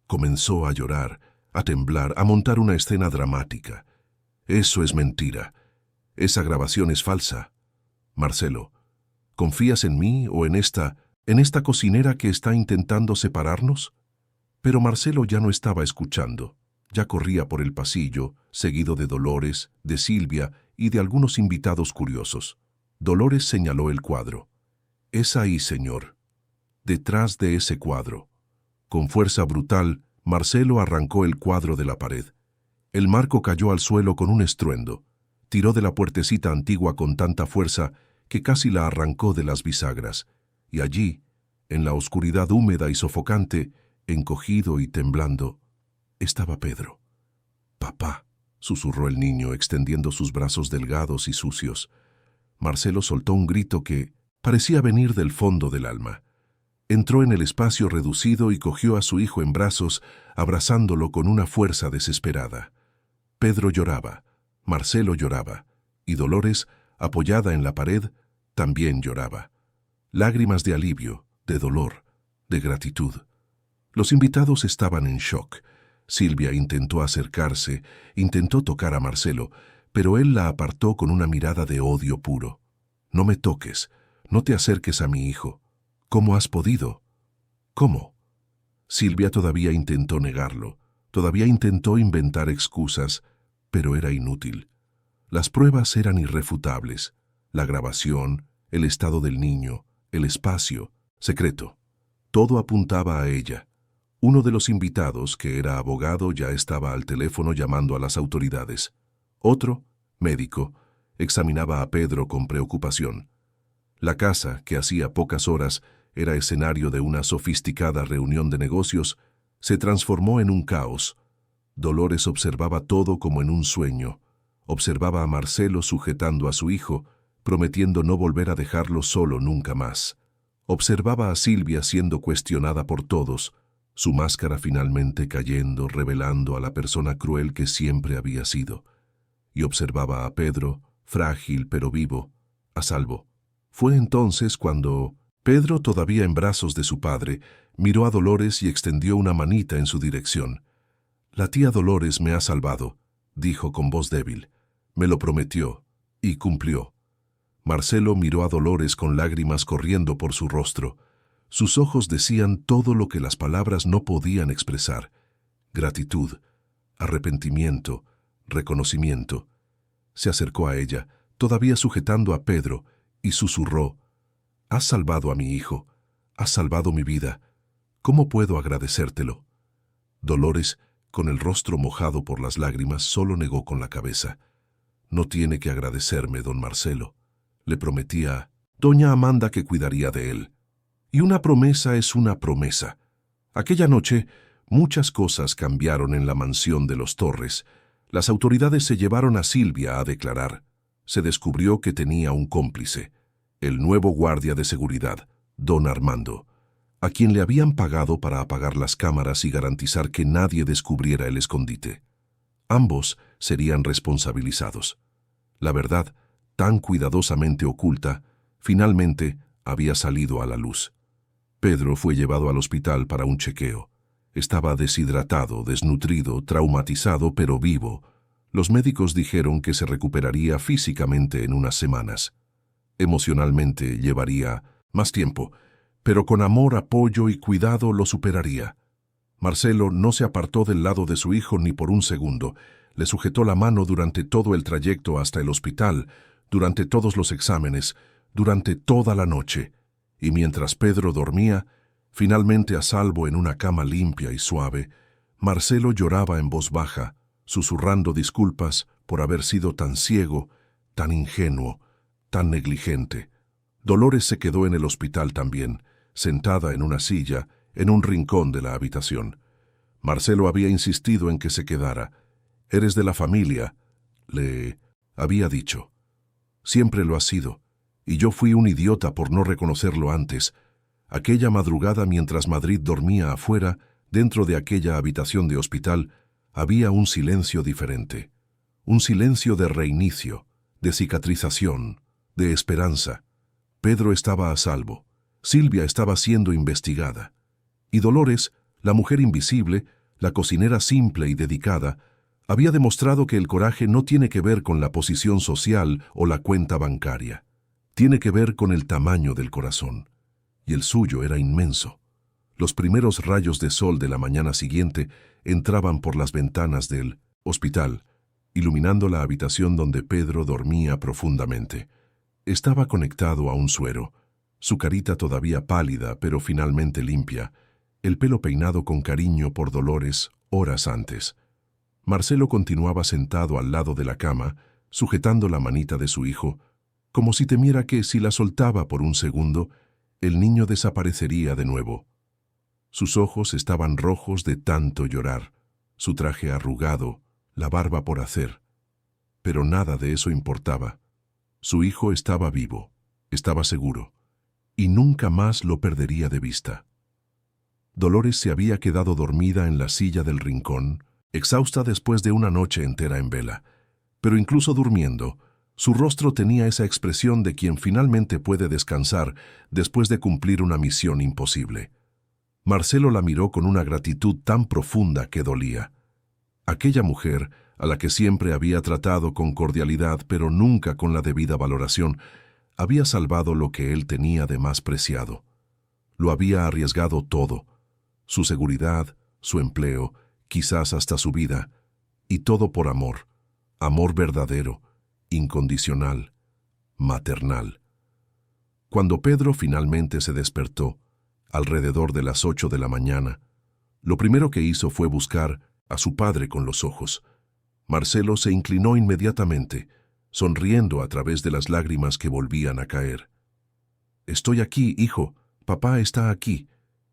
Comenzó a llorar, a temblar, a montar una escena dramática. «Eso es mentira. Esa grabación es falsa. Marcelo, ¿confías en mí o en esta cocinera que está intentando separarnos?» Pero Marcelo ya no estaba escuchando. Ya corría por el pasillo, seguido de Dolores, de Silvia y de algunos invitados curiosos. Dolores señaló el cuadro. «Es ahí, señor. Detrás de ese cuadro». Con fuerza brutal, Marcelo arrancó el cuadro de la pared. El marco cayó al suelo con un estruendo. Tiró de la puertecita antigua con tanta fuerza que casi la arrancó de las bisagras. Y allí, en la oscuridad húmeda y sofocante, encogido y temblando, estaba Pedro. «Papá», susurró el niño, extendiendo sus brazos delgados y sucios. Marcelo soltó un grito que parecía venir del fondo del alma. Entró en el espacio reducido y cogió a su hijo en brazos, abrazándolo con una fuerza desesperada. Pedro lloraba, Marcelo lloraba, y Dolores, apoyada en la pared, también lloraba. Lágrimas de alivio, de dolor, de gratitud. Los invitados estaban en shock. Silvia intentó acercarse, intentó tocar a Marcelo, pero él la apartó con una mirada de odio puro. «No me toques, no te acerques a mi hijo. ¿Cómo has podido?» «¿Cómo?» Silvia todavía intentó negarlo, todavía intentó inventar excusas, pero era inútil. Las pruebas eran irrefutables. La grabación, el estado del niño, el espacio, secreto. Todo apuntaba a ella. Uno de los invitados, que era abogado, ya estaba al teléfono llamando a las autoridades. Otro, médico, examinaba a Pedro con preocupación. La casa, que hacía pocas horas era escenario de una sofisticada reunión de negocios, se transformó en un caos. Dolores observaba todo como en un sueño. Observaba a Marcelo sujetando a su hijo, prometiendo no volver a dejarlo solo nunca más. Observaba a Silvia siendo cuestionada por todos, su máscara finalmente cayendo, revelando a la persona cruel que siempre había sido. Y observaba a Pedro, frágil pero vivo, a salvo. Fue entonces cuando Pedro, todavía en brazos de su padre, miró a Dolores y extendió una manita en su dirección. «La tía Dolores me ha salvado», dijo con voz débil. «Me lo prometió, y cumplió». Marcelo miró a Dolores con lágrimas corriendo por su rostro. Sus ojos decían todo lo que las palabras no podían expresar. Gratitud, arrepentimiento, reconocimiento. Se acercó a ella, todavía sujetando a Pedro, y susurró: «Has salvado a mi hijo, has salvado mi vida. ¿Cómo puedo agradecértelo?» Dolores, con el rostro mojado por las lágrimas, solo negó con la cabeza. «No tiene que agradecerme, don Marcelo. Le prometí a doña Amanda que cuidaría de él. Y una promesa es una promesa». Aquella noche, muchas cosas cambiaron en la mansión de los Torres. Las autoridades se llevaron a Silvia a declarar. Se descubrió que tenía un cómplice, el nuevo guardia de seguridad, don Armando, a quien le habían pagado para apagar las cámaras y garantizar que nadie descubriera el escondite. Ambos serían responsabilizados. La verdad, tan cuidadosamente oculta, finalmente había salido a la luz. Pedro fue llevado al hospital para un chequeo. Estaba deshidratado, desnutrido, traumatizado, pero vivo. Los médicos dijeron que se recuperaría físicamente en unas semanas. Emocionalmente llevaría más tiempo, pero con amor, apoyo y cuidado lo superaría. Marcelo no se apartó del lado de su hijo ni por un segundo. Le sujetó la mano durante todo el trayecto hasta el hospital, durante todos los exámenes, durante toda la noche. Y mientras Pedro dormía, finalmente a salvo en una cama limpia y suave, Marcelo lloraba en voz baja, susurrando disculpas por haber sido tan ciego, tan ingenuo, tan negligente. Dolores se quedó en el hospital también, sentada en una silla, en un rincón de la habitación. Marcelo había insistido en que se quedara. «Eres de la familia», le había dicho. «Siempre lo has sido, y yo fui un idiota por no reconocerlo antes». Aquella madrugada, mientras Madrid dormía afuera, dentro de aquella habitación de hospital, había un silencio diferente. Un silencio de reinicio, de cicatrización, de esperanza. Pedro estaba a salvo. Silvia estaba siendo investigada. Y Dolores, la mujer invisible, la cocinera simple y dedicada, había demostrado que el coraje no tiene que ver con la posición social o la cuenta bancaria. Tiene que ver con el tamaño del corazón. Y el suyo era inmenso. Los primeros rayos de sol de la mañana siguiente entraban por las ventanas del hospital, iluminando la habitación donde Pedro dormía profundamente. Estaba conectado a un suero, su carita todavía pálida pero finalmente limpia, el pelo peinado con cariño por Dolores horas antes. Marcelo continuaba sentado al lado de la cama, sujetando la manita de su hijo, como si temiera que, si la soltaba por un segundo, el niño desaparecería de nuevo. Sus ojos estaban rojos de tanto llorar, su traje arrugado, la barba por hacer. Pero nada de eso importaba. Su hijo estaba vivo, estaba seguro, y nunca más lo perdería de vista. Dolores se había quedado dormida en la silla del rincón, exhausta después de una noche entera en vela. Pero incluso durmiendo, su rostro tenía esa expresión de quien finalmente puede descansar después de cumplir una misión imposible. Marcelo la miró con una gratitud tan profunda que dolía. Aquella mujer, a la que siempre había tratado con cordialidad pero nunca con la debida valoración, había salvado lo que él tenía de más preciado. Lo había arriesgado todo: su seguridad, su empleo, quizás hasta su vida, y todo por amor, amor verdadero, incondicional, maternal. Cuando Pedro finalmente se despertó, alrededor de las 8 de la mañana, lo primero que hizo fue buscar a su padre con los ojos. Marcelo se inclinó inmediatamente, sonriendo a través de las lágrimas que volvían a caer. «Estoy aquí, hijo. Papá está aquí,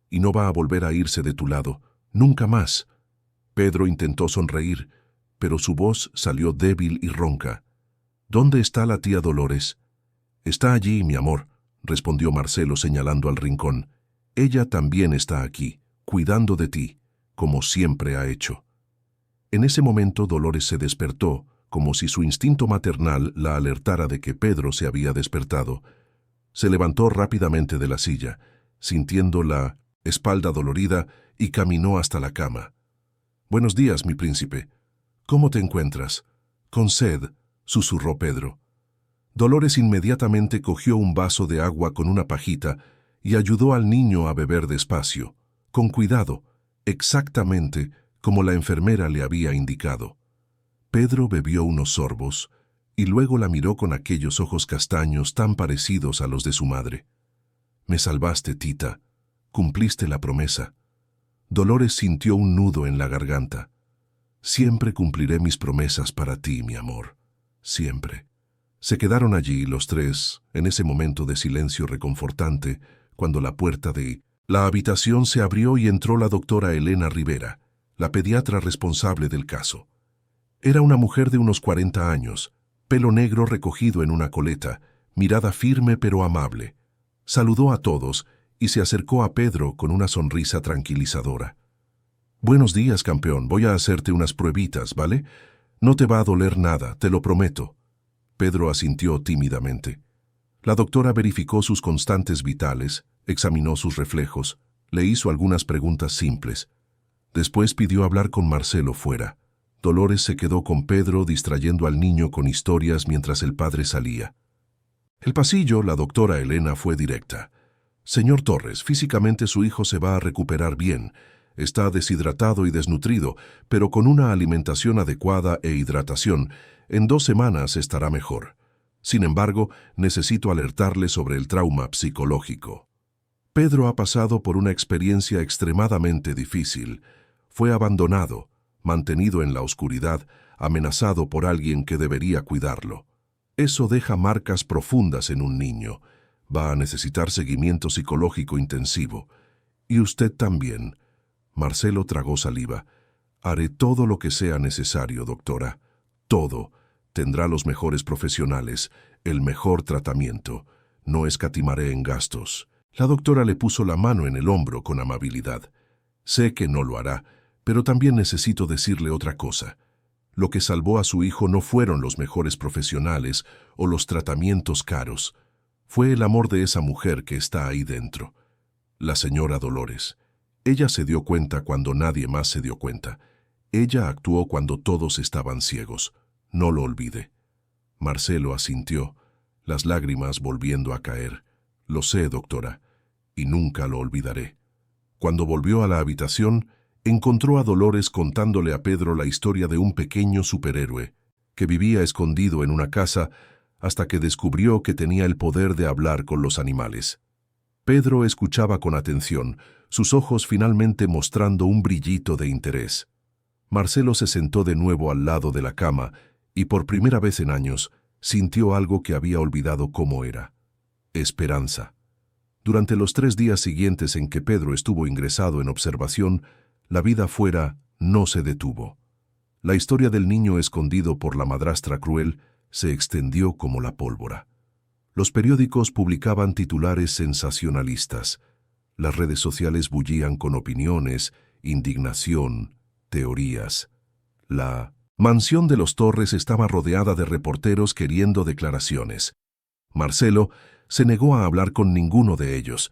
y no va a volver a irse de tu lado, nunca más». Pedro intentó sonreír, pero su voz salió débil y ronca. «¿Dónde está la tía Dolores?» «Está allí, mi amor», respondió Marcelo señalando al rincón. «Ella también está aquí, cuidando de ti, como siempre ha hecho». En ese momento Dolores se despertó, como si su instinto maternal la alertara de que Pedro se había despertado. Se levantó rápidamente de la silla, sintiendo la espalda dolorida, y caminó hasta la cama. «Buenos días, mi príncipe. ¿Cómo te encuentras?» «Con sed», susurró Pedro. Dolores inmediatamente cogió un vaso de agua con una pajita y ayudó al niño a beber despacio, con cuidado, exactamente como la enfermera le había indicado. Pedro bebió unos sorbos y luego la miró con aquellos ojos castaños tan parecidos a los de su madre. «Me salvaste, tita. Cumpliste la promesa». Dolores sintió un nudo en la garganta. «Siempre cumpliré mis promesas para ti, mi amor. Siempre». Se quedaron allí los tres, en ese momento de silencio reconfortante, cuando la puerta de la habitación se abrió y entró la doctora Elena Rivera, la pediatra responsable del caso. Era una mujer de unos 40 años, pelo negro recogido en una coleta, mirada firme pero amable. Saludó a todos y se acercó a Pedro con una sonrisa tranquilizadora. «Buenos días, campeón. Voy a hacerte unas pruebitas, ¿vale? No te va a doler nada, te lo prometo». Pedro asintió tímidamente. La doctora verificó sus constantes vitales, examinó sus reflejos, le hizo algunas preguntas simples. Después pidió hablar con Marcelo fuera. Dolores se quedó con Pedro distrayendo al niño con historias mientras el padre salía. El pasillo, la doctora Elena fue directa. «Señor Torres, físicamente su hijo se va a recuperar bien. Está deshidratado y desnutrido, pero con una alimentación adecuada e hidratación, en 2 semanas estará mejor. Sin embargo, necesito alertarle sobre el trauma psicológico». Pedro ha pasado por una experiencia extremadamente difícil. Fue abandonado, mantenido en la oscuridad, amenazado por alguien que debería cuidarlo. Eso deja marcas profundas en un niño. Va a necesitar seguimiento psicológico intensivo. Y usted también. Marcelo tragó saliva. «Haré todo lo que sea necesario, doctora. Todo. Tendrá los mejores profesionales, el mejor tratamiento. No escatimaré en gastos». La doctora le puso la mano en el hombro con amabilidad. «Sé que no lo hará, pero también necesito decirle otra cosa. Lo que salvó a su hijo no fueron los mejores profesionales o los tratamientos caros. Fue el amor de esa mujer que está ahí dentro. La señora Dolores. Ella se dio cuenta cuando nadie más se dio cuenta. Ella actuó cuando todos estaban ciegos. No lo olvide». Marcelo asintió, las lágrimas volviendo a caer. «Lo sé, doctora, y nunca lo olvidaré». Cuando volvió a la habitación, encontró a Dolores contándole a Pedro la historia de un pequeño superhéroe que vivía escondido en una casa hasta que descubrió que tenía el poder de hablar con los animales. Pedro escuchaba con atención, sus ojos finalmente mostrando un brillito de interés. Marcelo se sentó de nuevo al lado de la cama y por primera vez en años sintió algo que había olvidado cómo era: esperanza. Durante los 3 días siguientes en que Pedro estuvo ingresado en observación, la vida fuera no se detuvo. La historia del niño escondido por la madrastra cruel se extendió como la pólvora. Los periódicos publicaban titulares sensacionalistas. Las redes sociales bullían con opiniones, indignación, teorías. La mansión de los Torres estaba rodeada de reporteros queriendo declaraciones. Marcelo se negó a hablar con ninguno de ellos.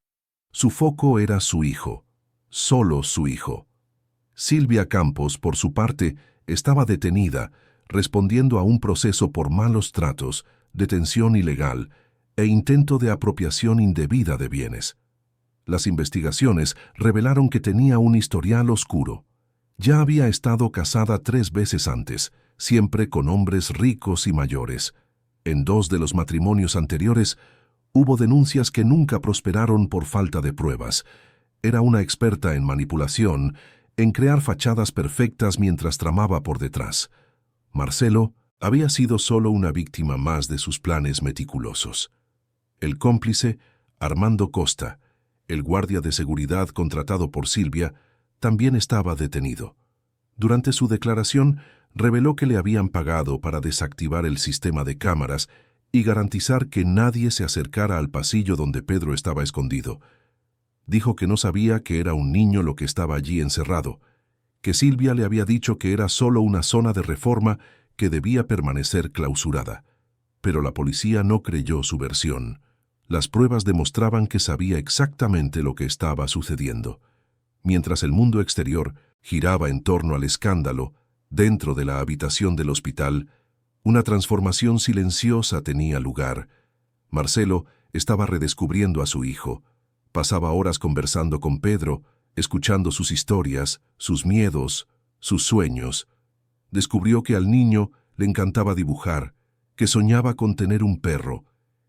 Su foco era su hijo, solo su hijo. Silvia Campos, por su parte, estaba detenida, respondiendo a un proceso por malos tratos, detención ilegal e intento de apropiación indebida de bienes. Las investigaciones revelaron que tenía un historial oscuro. Ya había estado casada 3 veces antes, siempre con hombres ricos y mayores. En 2 de los matrimonios anteriores, hubo denuncias que nunca prosperaron por falta de pruebas. Era una experta en manipulación, en crear fachadas perfectas mientras tramaba por detrás. Marcelo había sido solo una víctima más de sus planes meticulosos. El cómplice, Armando Costa, el guardia de seguridad contratado por Silvia, también estaba detenido. Durante su declaración, reveló que le habían pagado para desactivar el sistema de cámaras y garantizar que nadie se acercara al pasillo donde Pedro estaba escondido. Dijo que no sabía que era un niño lo que estaba allí encerrado, que Silvia le había dicho que era solo una zona de reforma que debía permanecer clausurada. Pero la policía no creyó su versión. Las pruebas demostraban que sabía exactamente lo que estaba sucediendo. Mientras el mundo exterior giraba en torno al escándalo, dentro de la habitación del hospital, una transformación silenciosa tenía lugar. Marcelo estaba redescubriendo a su hijo. Pasaba horas conversando con Pedro, escuchando sus historias, sus miedos, sus sueños. Descubrió que al niño le encantaba dibujar, que soñaba con tener un perro,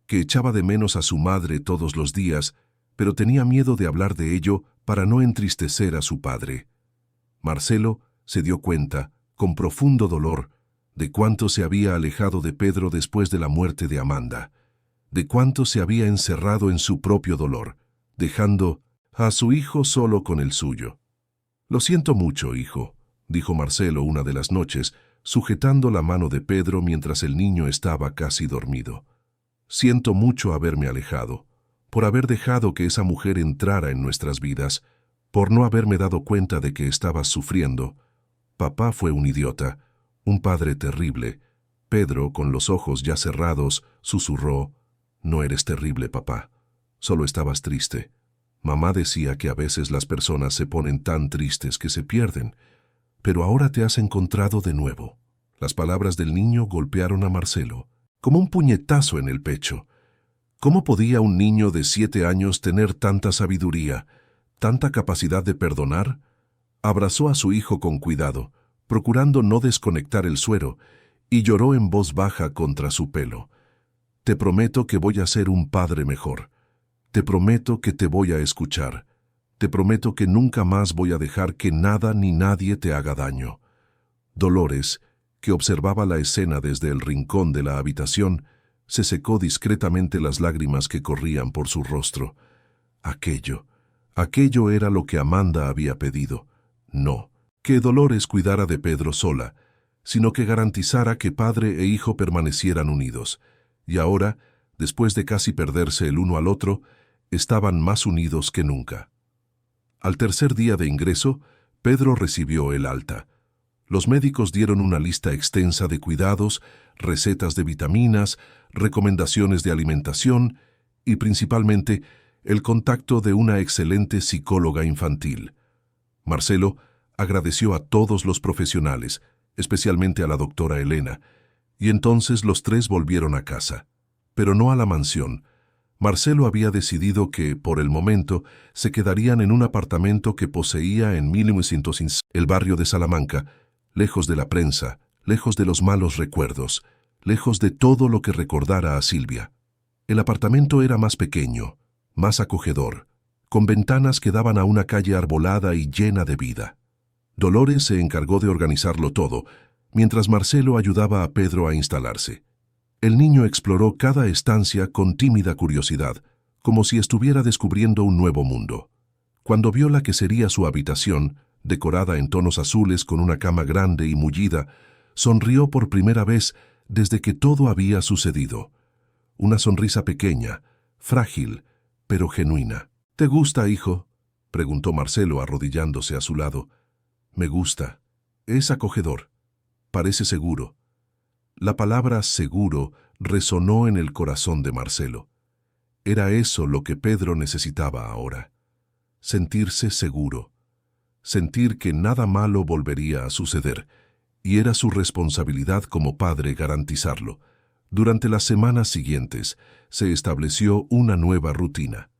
que echaba de menos a su madre todos los días, pero tenía miedo de hablar de ello para no entristecer a su padre. Marcelo se dio cuenta, con profundo dolor, de cuánto se había alejado de Pedro después de la muerte de Amanda, de cuánto se había encerrado en su propio dolor, dejando a su hijo solo con el suyo. «Lo siento mucho, hijo», dijo Marcelo una de las noches, sujetando la mano de Pedro mientras el niño estaba casi dormido. «Siento mucho haberme alejado, por haber dejado que esa mujer entrara en nuestras vidas, por no haberme dado cuenta de que estabas sufriendo. Papá fue un idiota, un padre terrible». Pedro, con los ojos ya cerrados, susurró: «No eres terrible, papá. Solo estabas triste. Mamá decía que a veces las personas se ponen tan tristes que se pierden, pero ahora te has encontrado de nuevo». Las palabras del niño golpearon a Marcelo, como un puñetazo en el pecho. ¿Cómo podía un niño de 7 años tener tanta sabiduría, tanta capacidad de perdonar? Abrazó a su hijo con cuidado, procurando no desconectar el suero, y lloró en voz baja contra su pelo. «Te prometo que voy a ser un padre mejor. Te prometo que te voy a escuchar. Te prometo que nunca más voy a dejar que nada ni nadie te haga daño». Dolores, que observaba la escena desde el rincón de la habitación, se secó discretamente las lágrimas que corrían por su rostro. Aquello era lo que Amanda había pedido. No que Dolores cuidara de Pedro sola, sino que garantizara que padre e hijo permanecieran unidos. Y ahora, después de casi perderse el uno al otro, estaban más unidos que nunca. Al tercer día de ingreso, Pedro recibió el alta. Los médicos dieron una lista extensa de cuidados, recetas de vitaminas, recomendaciones de alimentación y, principalmente, el contacto de una excelente psicóloga infantil. Marcelo agradeció a todos los profesionales, especialmente a la doctora Elena, y entonces los 3 volvieron a casa, pero no a la mansión. Marcelo había decidido que, por el momento, se quedarían en un apartamento que poseía en 1900, el barrio de Salamanca, lejos de la prensa, lejos de los malos recuerdos, lejos de todo lo que recordara a Silvia. El apartamento era más pequeño, más acogedor, con ventanas que daban a una calle arbolada y llena de vida. Dolores se encargó de organizarlo todo, mientras Marcelo ayudaba a Pedro a instalarse. El niño exploró cada estancia con tímida curiosidad, como si estuviera descubriendo un nuevo mundo. Cuando vio la que sería su habitación, decorada en tonos azules con una cama grande y mullida, sonrió por primera vez desde que todo había sucedido. Una sonrisa pequeña, frágil, pero genuina. ¿Te gusta, hijo?, preguntó Marcelo arrodillándose a su lado. Me gusta. Es acogedor. Parece seguro. La palabra seguro resonó en el corazón de Marcelo. Era eso lo que Pedro necesitaba ahora. Sentirse seguro. Sentir que nada malo volvería a suceder, y era su responsabilidad como padre garantizarlo. Durante las semanas siguientes se estableció una nueva rutina.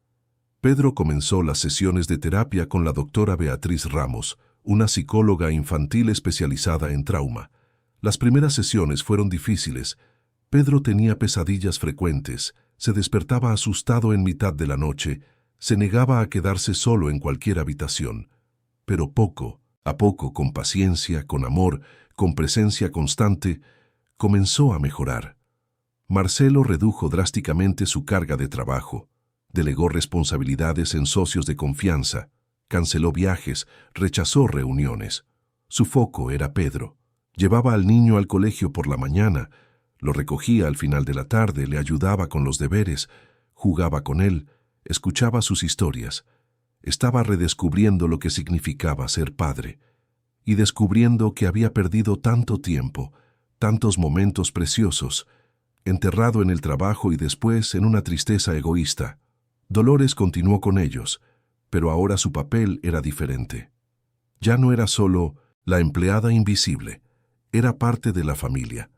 Pedro comenzó las sesiones de terapia con la doctora Beatriz Ramos, una psicóloga infantil especializada en trauma. Las primeras sesiones fueron difíciles. Pedro tenía pesadillas frecuentes, se despertaba asustado en mitad de la noche, se negaba a quedarse solo en cualquier habitación. Pero poco a poco, con paciencia, con amor, con presencia constante, comenzó a mejorar. Marcelo redujo drásticamente su carga de trabajo, delegó responsabilidades en socios de confianza, canceló viajes, rechazó reuniones. Su foco era Pedro. Llevaba al niño al colegio por la mañana, lo recogía al final de la tarde, le ayudaba con los deberes, jugaba con él, escuchaba sus historias. Estaba redescubriendo lo que significaba ser padre y descubriendo que había perdido tanto tiempo, tantos momentos preciosos, enterrado en el trabajo y después en una tristeza egoísta. Dolores continuó con ellos, pero ahora su papel era diferente. Ya no era solo la empleada invisible, era parte de la familia.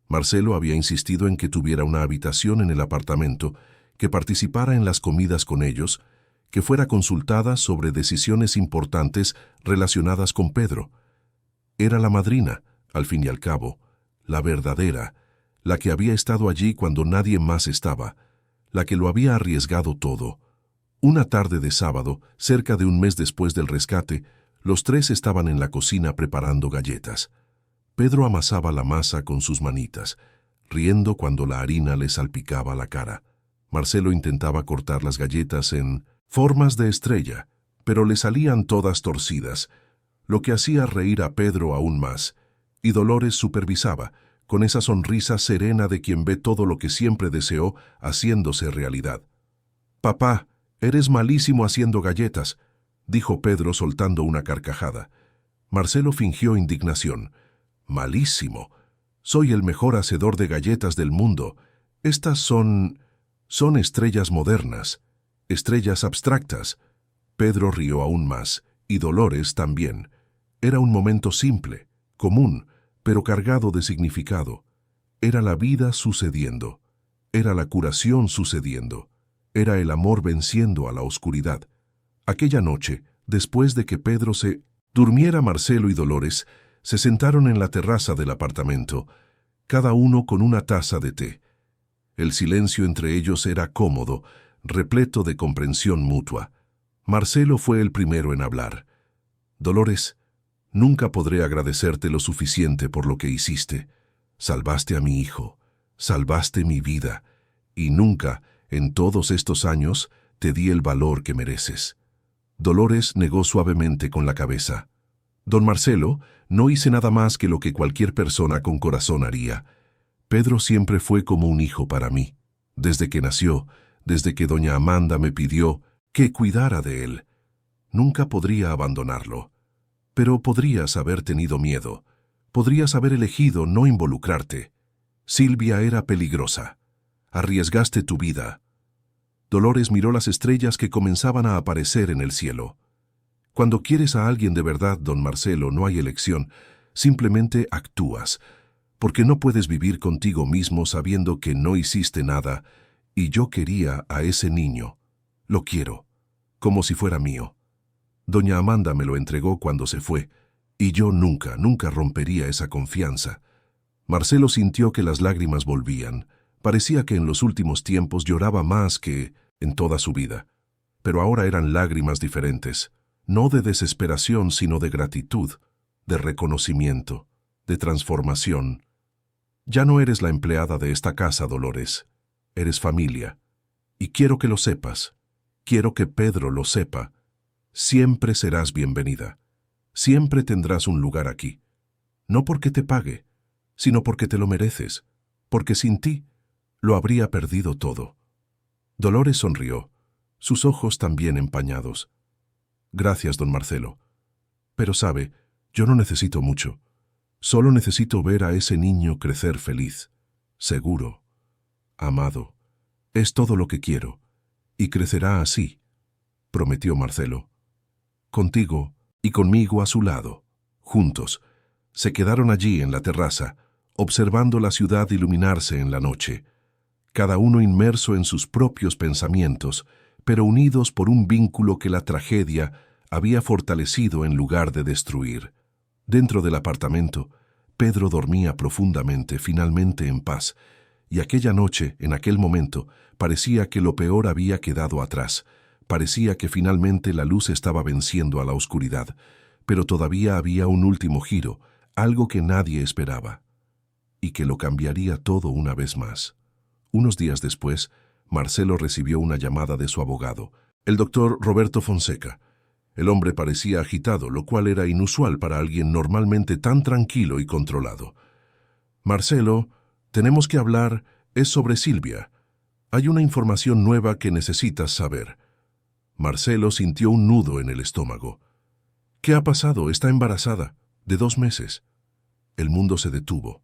Marcelo había insistido en que tuviera una habitación en el apartamento, que participara en las comidas con ellos, que fuera consultada sobre decisiones importantes relacionadas con Pedro. Era la madrina, al fin y al cabo, la verdadera, la que había estado allí cuando nadie más estaba, la que lo había arriesgado todo. Una tarde de sábado, cerca de un mes después del rescate, los tres estaban en la cocina preparando galletas. Pedro amasaba la masa con sus manitas, riendo cuando la harina le salpicaba la cara. Marcelo intentaba cortar las galletas en formas de estrella, pero le salían todas torcidas, lo que hacía reír a Pedro aún más, y Dolores supervisaba, con esa sonrisa serena de quien ve todo lo que siempre deseó haciéndose realidad. «Papá, eres malísimo haciendo galletas», dijo Pedro soltando una carcajada. Marcelo fingió indignación. «Malísimo. Soy el mejor hacedor de galletas del mundo. Estas son estrellas modernas, estrellas abstractas». Pedro rió aún más, y Dolores también. Era un momento simple, común, pero cargado de significado. Era la vida sucediendo. Era la curación sucediendo. Era el amor venciendo a la oscuridad. Aquella noche, después de que Pedro se durmiera, Marcelo y Dolores se sentaron en la terraza del apartamento, cada uno con una taza de té. El silencio entre ellos era cómodo, repleto de comprensión mutua. Marcelo fue el primero en hablar. «Dolores, nunca podré agradecerte lo suficiente por lo que hiciste. Salvaste a mi hijo, salvaste mi vida, y nunca, en todos estos años, te di el valor que mereces». Dolores negó suavemente con la cabeza. «Don Marcelo, no hice nada más que lo que cualquier persona con corazón haría. Pedro siempre fue como un hijo para mí. Desde que nació, desde que doña Amanda me pidió que cuidara de él. Nunca podría abandonarlo. Pero podrías haber tenido miedo. Podrías haber elegido no involucrarte. Silvia era peligrosa. Arriesgaste tu vida». Dolores miró las estrellas que comenzaban a aparecer en el cielo. «Cuando quieres a alguien de verdad, don Marcelo, no hay elección. Simplemente actúas. Porque no puedes vivir contigo mismo sabiendo que no hiciste nada, y yo quería a ese niño. Lo quiero, como si fuera mío. Doña Amanda me lo entregó cuando se fue, y yo nunca, nunca rompería esa confianza». Marcelo sintió que las lágrimas volvían. Parecía que en los últimos tiempos lloraba más que en toda su vida. Pero ahora eran lágrimas diferentes, no de desesperación, sino de gratitud, de reconocimiento, de transformación. «Ya no eres la empleada de esta casa, Dolores. Eres familia. Y quiero que lo sepas. Quiero que Pedro lo sepa. Siempre serás bienvenida. Siempre tendrás un lugar aquí. No porque te pague, sino porque te lo mereces, porque sin ti lo habría perdido todo. Dolores sonrió, sus ojos también empañados. Gracias, don Marcelo. Pero sabe, yo no necesito mucho. Solo necesito ver a ese niño crecer feliz, seguro, amado. Es todo lo que quiero, y crecerá así, prometió Marcelo. Contigo y conmigo a su lado, juntos. Se quedaron allí en la terraza, observando la ciudad iluminarse en la noche, cada uno inmerso en sus propios pensamientos, pero unidos por un vínculo que la tragedia había fortalecido en lugar de destruir. Dentro del apartamento, Pedro dormía profundamente, finalmente en paz, y aquella noche, en aquel momento, parecía que lo peor había quedado atrás. Parecía que finalmente la luz estaba venciendo a la oscuridad, pero todavía había un último giro, algo que nadie esperaba, y que lo cambiaría todo una vez más. Unos días después, Marcelo recibió una llamada de su abogado, el doctor Roberto Fonseca. El hombre parecía agitado, lo cual era inusual para alguien normalmente tan tranquilo y controlado. Marcelo, tenemos que hablar, es sobre Silvia. Hay una información nueva que necesitas saber. Marcelo sintió un nudo en el estómago. ¿Qué ha pasado? Está embarazada, de 2 meses. El mundo se detuvo.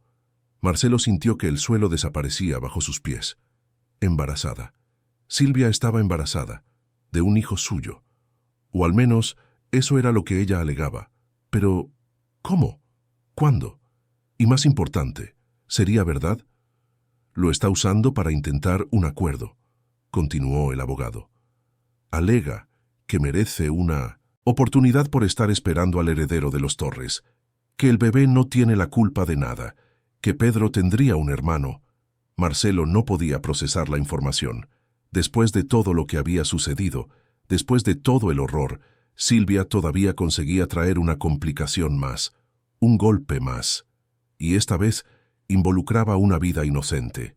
Marcelo sintió que el suelo desaparecía bajo sus pies. Embarazada. Silvia estaba embarazada, de un hijo suyo. O al menos, eso era lo que ella alegaba. Pero, ¿cómo? ¿Cuándo? Y más importante, ¿sería verdad? Lo está usando para intentar un acuerdo, continuó el abogado. Alega que merece una oportunidad por estar esperando al heredero de los Torres, que el bebé no tiene la culpa de nada, que Pedro tendría un hermano. Marcelo no podía procesar la información. Después de todo lo que había sucedido, después de todo el horror, Silvia todavía conseguía traer una complicación más, un golpe más. Y esta vez involucraba una vida inocente.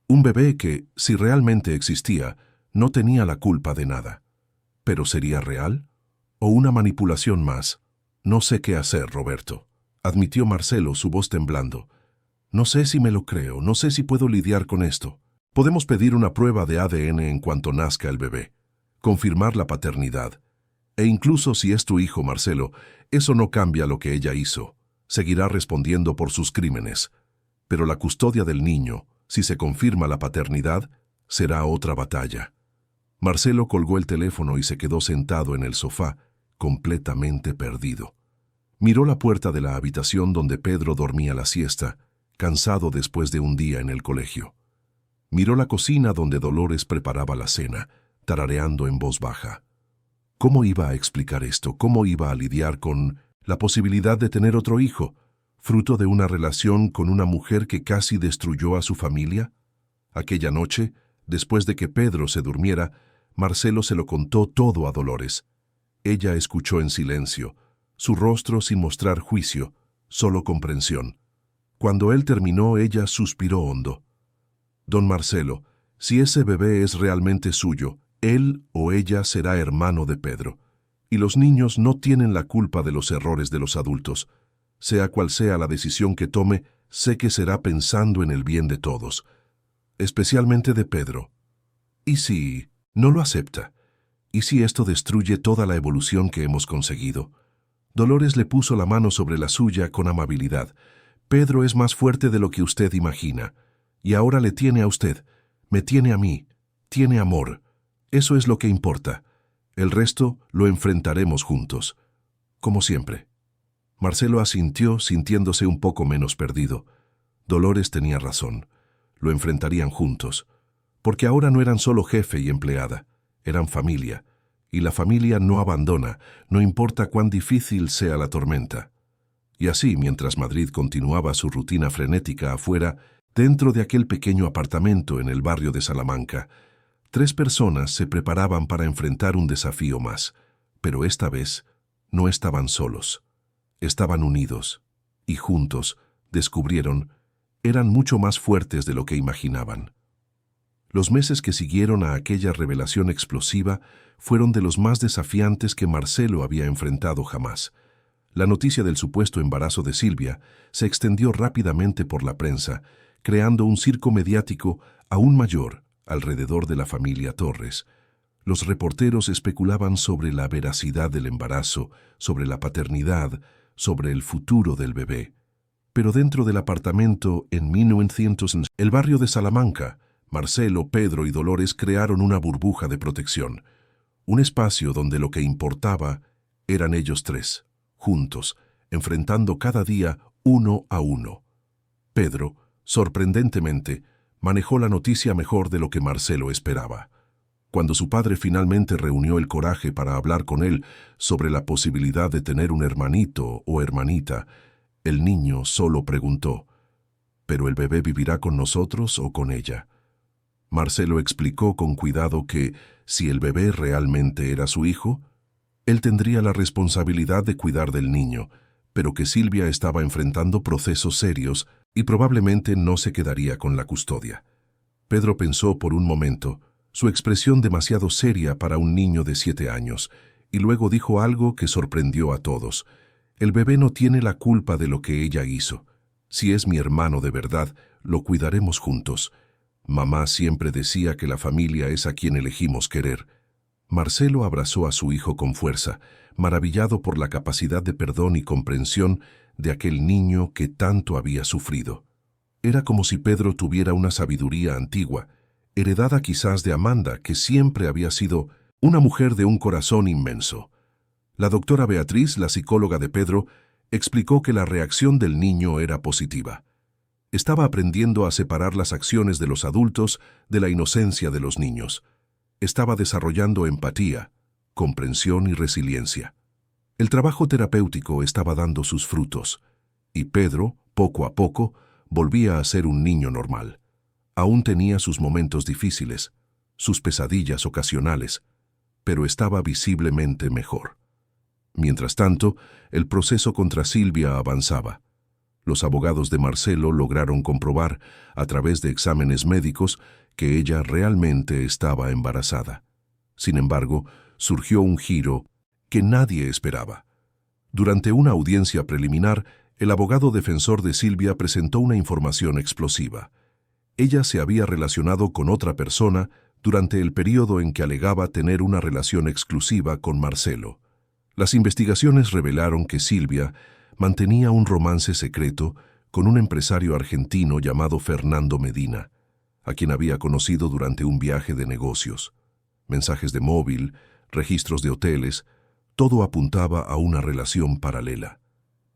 Un bebé que, si realmente existía, no tenía la culpa de nada. ¿Pero sería real? ¿O una manipulación más? No sé qué hacer, Roberto, admitió Marcelo, su voz temblando. No sé si me lo creo, no sé si puedo lidiar con esto. Podemos pedir una prueba de ADN en cuanto nazca el bebé, confirmar la paternidad. E incluso si es tu hijo, Marcelo, eso no cambia lo que ella hizo. Seguirá respondiendo por sus crímenes. Pero la custodia del niño, si se confirma la paternidad, será otra batalla. Marcelo colgó el teléfono y se quedó sentado en el sofá, completamente perdido. Miró la puerta de la habitación donde Pedro dormía la siesta, cansado después de un día en el colegio. Miró la cocina donde Dolores preparaba la cena, tarareando en voz baja. ¿Cómo iba a explicar esto? ¿Cómo iba a lidiar con la posibilidad de tener otro hijo, fruto de una relación con una mujer que casi destruyó a su familia? Aquella noche, después de que Pedro se durmiera, Marcelo se lo contó todo a Dolores. Ella escuchó en silencio, su rostro sin mostrar juicio, solo comprensión. Cuando él terminó, ella suspiró hondo. Don Marcelo, si ese bebé es realmente suyo, él o ella será hermano de Pedro. Y los niños no tienen la culpa de los errores de los adultos. Sea cual sea la decisión que tome, sé que será pensando en el bien de todos, especialmente de Pedro. ¿Y si no lo acepta? ¿Y si esto destruye toda la evolución que hemos conseguido? Dolores le puso la mano sobre la suya con amabilidad. Pedro es más fuerte de lo que usted imagina. Y ahora le tiene a usted, me tiene a mí, tiene amor. Eso es lo que importa. El resto lo enfrentaremos juntos, como siempre. Marcelo asintió, sintiéndose un poco menos perdido. Dolores tenía razón. Lo enfrentarían juntos. Porque ahora no eran solo jefe y empleada, eran familia. Y la familia no abandona, no importa cuán difícil sea la tormenta. Y así, mientras Madrid continuaba su rutina frenética afuera, dentro de aquel pequeño apartamento en el barrio de Salamanca, 3 personas se preparaban para enfrentar un desafío más, pero esta vez no estaban solos. Estaban unidos, y juntos, descubrieron, eran mucho más fuertes de lo que imaginaban. Los meses que siguieron a aquella revelación explosiva fueron de los más desafiantes que Marcelo había enfrentado jamás. La noticia del supuesto embarazo de Silvia se extendió rápidamente por la prensa, creando un circo mediático aún mayor alrededor de la familia Torres. Los reporteros especulaban sobre la veracidad del embarazo, sobre la paternidad, sobre el futuro del bebé. Pero dentro del apartamento, en 1900, el barrio de Salamanca, Marcelo, Pedro y Dolores crearon una burbuja de protección. Un espacio donde lo que importaba eran ellos tres, juntos, enfrentando cada día uno a uno. Pedro, sorprendentemente, manejó la noticia mejor de lo que Marcelo esperaba. Cuando su padre finalmente reunió el coraje para hablar con él sobre la posibilidad de tener un hermanito o hermanita, el niño solo preguntó: ¿pero el bebé vivirá con nosotros o con ella? Marcelo explicó con cuidado que, si el bebé realmente era su hijo, él tendría la responsabilidad de cuidar del niño, pero que Silvia estaba enfrentando procesos serios y probablemente no se quedaría con la custodia. Pedro pensó por un momento, su expresión demasiado seria para un niño de 7 años, y luego dijo algo que sorprendió a todos: el bebé no tiene la culpa de lo que ella hizo. Si es mi hermano de verdad, lo cuidaremos juntos. Mamá siempre decía que la familia es a quien elegimos querer. Marcelo abrazó a su hijo con fuerza, maravillado por la capacidad de perdón y comprensión de aquel niño que tanto había sufrido. Era como si Pedro tuviera una sabiduría antigua, heredada quizás de Amanda, que siempre había sido una mujer de un corazón inmenso. La doctora Beatriz, la psicóloga de Pedro, explicó que la reacción del niño era positiva. Estaba aprendiendo a separar las acciones de los adultos de la inocencia de los niños. Estaba desarrollando empatía, comprensión y resiliencia. El trabajo terapéutico estaba dando sus frutos, y Pedro, poco a poco, volvía a ser un niño normal. Aún tenía sus momentos difíciles, sus pesadillas ocasionales, pero estaba visiblemente mejor. Mientras tanto, el proceso contra Silvia avanzaba. Los abogados de Marcelo lograron comprobar, a través de exámenes médicos, que ella realmente estaba embarazada. Sin embargo, surgió un giro que nadie esperaba. Durante una audiencia preliminar, el abogado defensor de Silvia presentó una información explosiva. Ella se había relacionado con otra persona durante el periodo en que alegaba tener una relación exclusiva con Marcelo. Las investigaciones revelaron que Silvia mantenía un romance secreto con un empresario argentino llamado Fernando Medina, a quien había conocido durante un viaje de negocios. Mensajes de móvil, registros de hoteles, todo apuntaba a una relación paralela.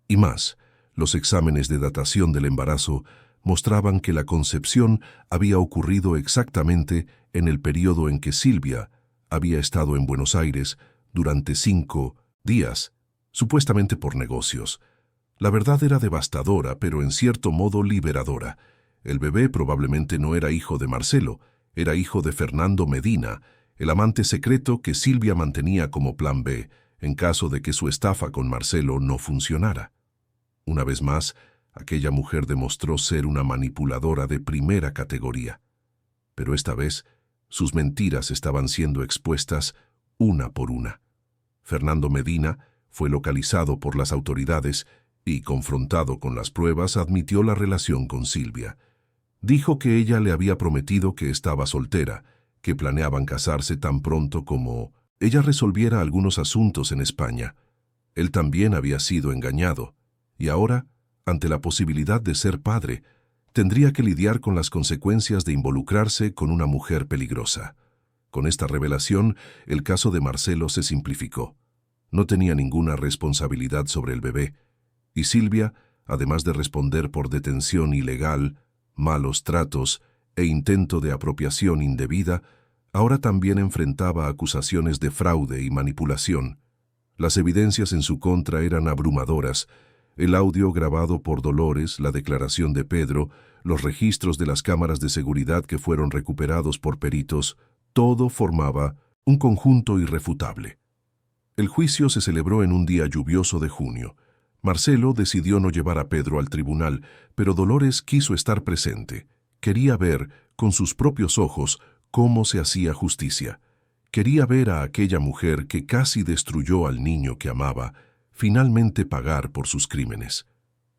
Y más, los exámenes de datación del embarazo mostraban que la concepción había ocurrido exactamente en el periodo en que Silvia había estado en Buenos Aires durante 5 días, supuestamente por negocios. La verdad era devastadora, pero en cierto modo liberadora. El bebé probablemente no era hijo de Marcelo, era hijo de Fernando Medina, el amante secreto que Silvia mantenía como plan B, en caso de que su estafa con Marcelo no funcionara. Una vez más, aquella mujer demostró ser una manipuladora de primera categoría. Pero esta vez, sus mentiras estaban siendo expuestas una por una. Fernando Medina fue localizado por las autoridades y, confrontado con las pruebas, admitió la relación con Silvia. Dijo que ella le había prometido que estaba soltera, que planeaban casarse tan pronto como ella resolviera algunos asuntos en España. Él también había sido engañado, y ahora, ante la posibilidad de ser padre, tendría que lidiar con las consecuencias de involucrarse con una mujer peligrosa. Con esta revelación, el caso de Marcelo se simplificó. No tenía ninguna responsabilidad sobre el bebé, y Silvia, además de responder por detención ilegal, malos tratos e intento de apropiación indebida, ahora también enfrentaba acusaciones de fraude y manipulación. Las evidencias en su contra eran abrumadoras. El audio grabado por Dolores, la declaración de Pedro, los registros de las cámaras de seguridad que fueron recuperados por peritos, todo formaba un conjunto irrefutable. El juicio se celebró en un día lluvioso de junio. Marcelo decidió no llevar a Pedro al tribunal, pero Dolores quiso estar presente. Quería ver, con sus propios ojos, cómo se hacía justicia. Quería ver a aquella mujer que casi destruyó al niño que amaba, finalmente pagar por sus crímenes.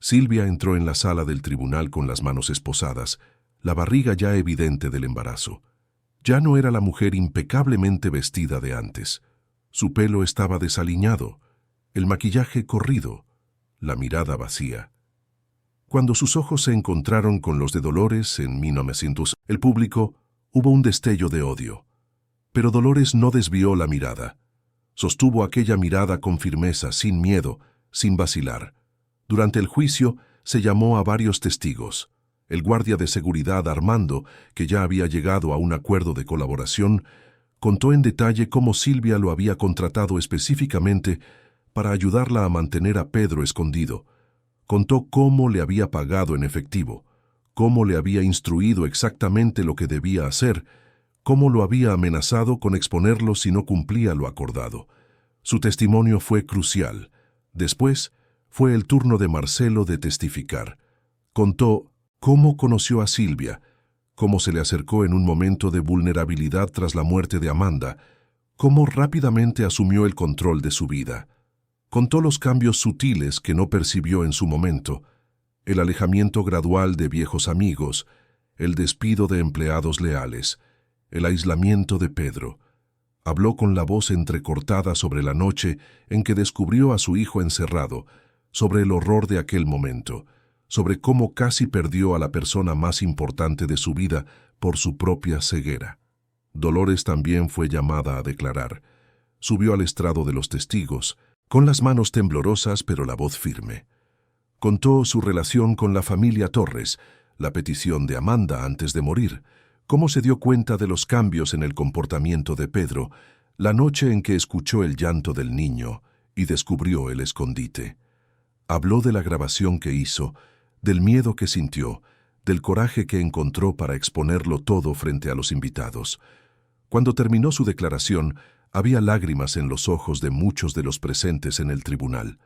Silvia entró en la sala del tribunal con las manos esposadas, la barriga ya evidente del embarazo. Ya no era la mujer impecablemente vestida de antes. Su pelo estaba desaliñado, el maquillaje corrido, la mirada vacía. Cuando sus ojos se encontraron con los de Dolores en 1900, el público, hubo un destello de odio. Pero Dolores no desvió la mirada. Sostuvo aquella mirada con firmeza, sin miedo, sin vacilar. Durante el juicio se llamó a varios testigos. El guardia de seguridad Armando, que ya había llegado a un acuerdo de colaboración, contó en detalle cómo Silvia lo había contratado específicamente para ayudarla a mantener a Pedro escondido. Contó cómo le había pagado en efectivo, cómo le había instruido exactamente lo que debía hacer, cómo lo había amenazado con exponerlo si no cumplía lo acordado. Su testimonio fue crucial. Después, fue el turno de Marcelo de testificar. Contó cómo conoció a Silvia, cómo se le acercó en un momento de vulnerabilidad tras la muerte de Amanda, cómo rápidamente asumió el control de su vida. Contó los cambios sutiles que no percibió en su momento, el alejamiento gradual de viejos amigos, el despido de empleados leales, el aislamiento de Pedro. Habló con la voz entrecortada sobre la noche en que descubrió a su hijo encerrado, sobre el horror de aquel momento, sobre cómo casi perdió a la persona más importante de su vida por su propia ceguera. Dolores también fue llamada a declarar. Subió al estrado de los testigos, con las manos temblorosas pero la voz firme. Contó su relación con la familia Torres, la petición de Amanda antes de morir, cómo se dio cuenta de los cambios en el comportamiento de Pedro, la noche en que escuchó el llanto del niño y descubrió el escondite. Habló de la grabación que hizo, del miedo que sintió, del coraje que encontró para exponerlo todo frente a los invitados. Cuando terminó su declaración, había lágrimas en los ojos de muchos de los presentes en el tribunal.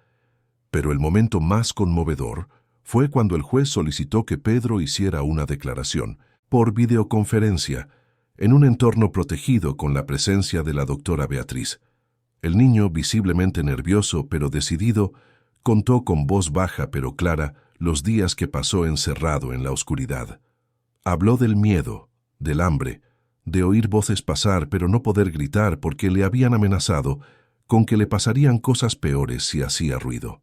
Pero el momento más conmovedor fue cuando el juez solicitó que Pedro hiciera una declaración, por videoconferencia, en un entorno protegido con la presencia de la doctora Beatriz. El niño, visiblemente nervioso pero decidido, contó con voz baja pero clara los días que pasó encerrado en la oscuridad. Habló del miedo, del hambre, de oír voces pasar pero no poder gritar porque le habían amenazado con que le pasarían cosas peores si hacía ruido.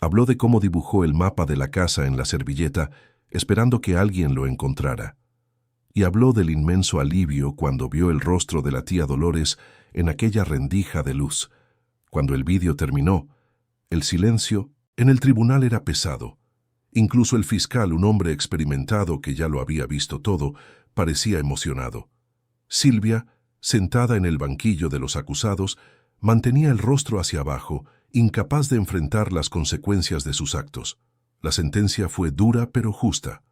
Habló de cómo dibujó el mapa de la casa en la servilleta esperando que alguien lo encontrara. Y habló del inmenso alivio cuando vio el rostro de la tía Dolores en aquella rendija de luz. Cuando el vídeo terminó, el silencio en el tribunal era pesado. Incluso el fiscal, un hombre experimentado que ya lo había visto todo, parecía emocionado. Silvia, sentada en el banquillo de los acusados, mantenía el rostro hacia abajo, incapaz de enfrentar las consecuencias de sus actos. La sentencia fue dura pero justa.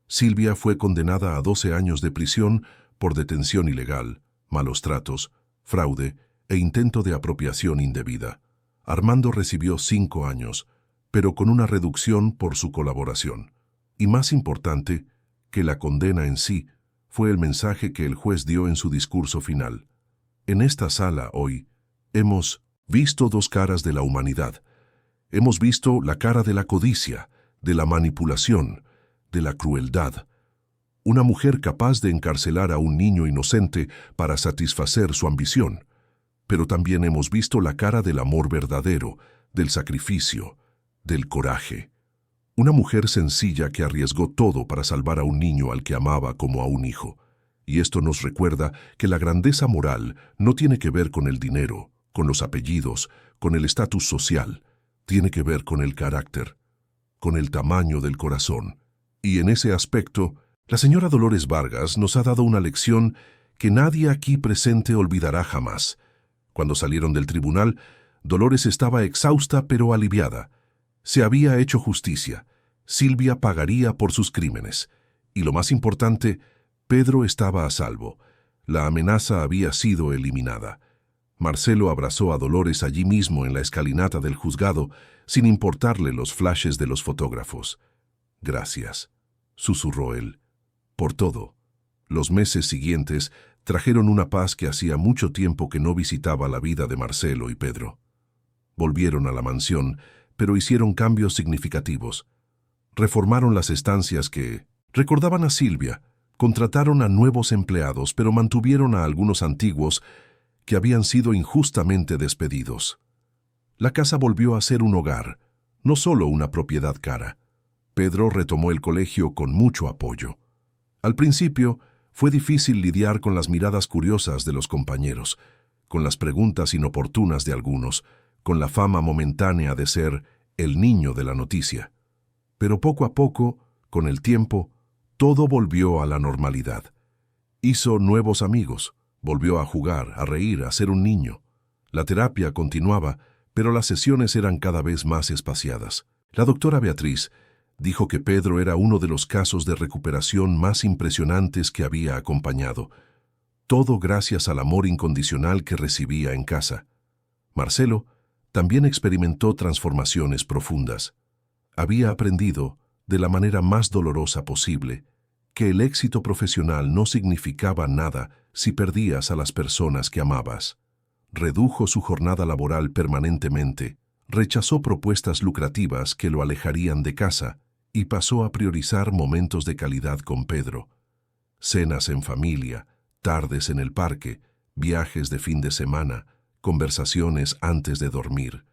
Silvia fue condenada a 12 años de prisión por detención ilegal, malos tratos, fraude e intento de apropiación indebida. Armando recibió 5 años, pero con una reducción por su colaboración. Y más importante que la condena en sí, fue el mensaje que el juez dio en su discurso final. En esta sala hoy hemos visto dos caras de la humanidad. Hemos visto la cara de la codicia, de la manipulación, de la crueldad. Una mujer capaz de encarcelar a un niño inocente para satisfacer su ambición. Pero también hemos visto la cara del amor verdadero, del sacrificio, del coraje. Una mujer sencilla que arriesgó todo para salvar a un niño al que amaba como a un hijo. Y esto nos recuerda que la grandeza moral no tiene que ver con el dinero, con los apellidos, con el estatus social. Tiene que ver con el carácter, con el tamaño del corazón. Y en ese aspecto, la señora Dolores Vargas nos ha dado una lección que nadie aquí presente olvidará jamás. Cuando salieron del tribunal, Dolores estaba exhausta pero aliviada. Se había hecho justicia. Silvia pagaría por sus crímenes. Y lo más importante, Pedro estaba a salvo. La amenaza había sido eliminada. Marcelo abrazó a Dolores allí mismo en la escalinata del juzgado, sin importarle los flashes de los fotógrafos. «Gracias», susurró él, «por todo». Los meses siguientes trajeron una paz que hacía mucho tiempo que no visitaba la vida de Marcelo y Pedro. Volvieron a la mansión, pero hicieron cambios significativos. Reformaron las estancias que recordaban a Silvia, contrataron a nuevos empleados, pero mantuvieron a algunos antiguos que habían sido injustamente despedidos. La casa volvió a ser un hogar, no solo una propiedad cara. Pedro retomó el colegio con mucho apoyo. Al principio, fue difícil lidiar con las miradas curiosas de los compañeros, con las preguntas inoportunas de algunos, con la fama momentánea de ser el niño de la noticia. Pero poco a poco, con el tiempo, todo volvió a la normalidad. Hizo nuevos amigos, volvió a jugar, a reír, a ser un niño. La terapia continuaba, pero las sesiones eran cada vez más espaciadas. La doctora Beatriz dijo que Pedro era uno de los casos de recuperación más impresionantes que había acompañado. Todo gracias al amor incondicional que recibía en casa. Marcelo también experimentó transformaciones profundas. Había aprendido, de la manera más dolorosa posible, que el éxito profesional no significaba nada si perdías a las personas que amabas. Redujo su jornada laboral permanentemente, rechazó propuestas lucrativas que lo alejarían de casa y pasó a priorizar momentos de calidad con Pedro. Cenas en familia, tardes en el parque, viajes de fin de semana, conversaciones antes de dormir.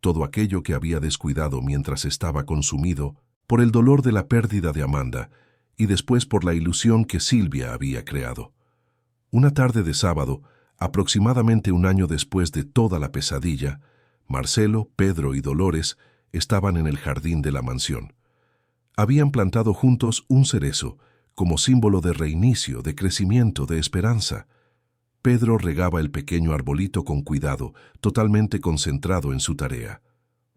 Todo aquello que había descuidado mientras estaba consumido por el dolor de la pérdida de Amanda y después por la ilusión que Silvia había creado. Una tarde de sábado, aproximadamente un año después de toda la pesadilla, Marcelo, Pedro y Dolores estaban en el jardín de la mansión. Habían plantado juntos un cerezo, como símbolo de reinicio, de crecimiento, de esperanza. Pedro regaba el pequeño arbolito con cuidado, totalmente concentrado en su tarea.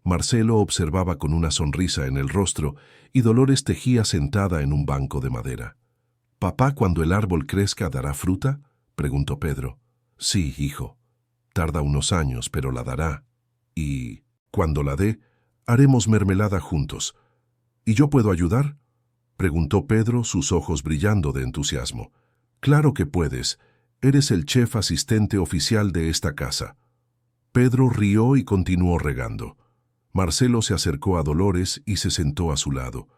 Marcelo observaba con una sonrisa en el rostro y Dolores tejía sentada en un banco de madera. «¿Papá, cuando el árbol crezca, dará fruta?», preguntó Pedro. «Sí, hijo. Tarda unos años, pero la dará. Y, cuando la dé, haremos mermelada juntos. ¿Y yo puedo ayudar?», preguntó Pedro, sus ojos brillando de entusiasmo. «Claro que puedes. Eres el chef asistente oficial de esta casa». Pedro rió y continuó regando. Marcelo se acercó a Dolores y se sentó a su lado.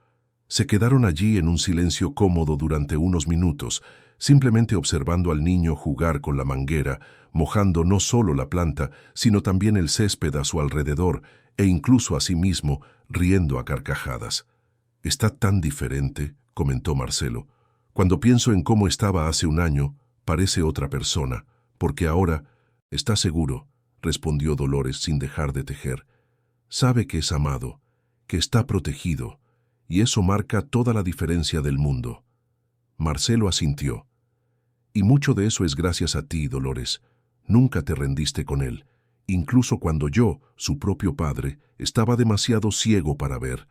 Se quedaron allí en un silencio cómodo durante unos minutos, simplemente observando al niño jugar con la manguera, mojando no solo la planta, sino también el césped a su alrededor, e incluso a sí mismo, riendo a carcajadas. «Está tan diferente», comentó Marcelo. «Cuando pienso en cómo estaba hace un año, parece otra persona, porque ahora...». «Está seguro», respondió Dolores sin dejar de tejer. «Sabe que es amado, que está protegido, y eso marca toda la diferencia del mundo». Marcelo asintió. «Y mucho de eso es gracias a ti, Dolores. Nunca te rendiste con él, incluso cuando yo, su propio padre, estaba demasiado ciego para ver».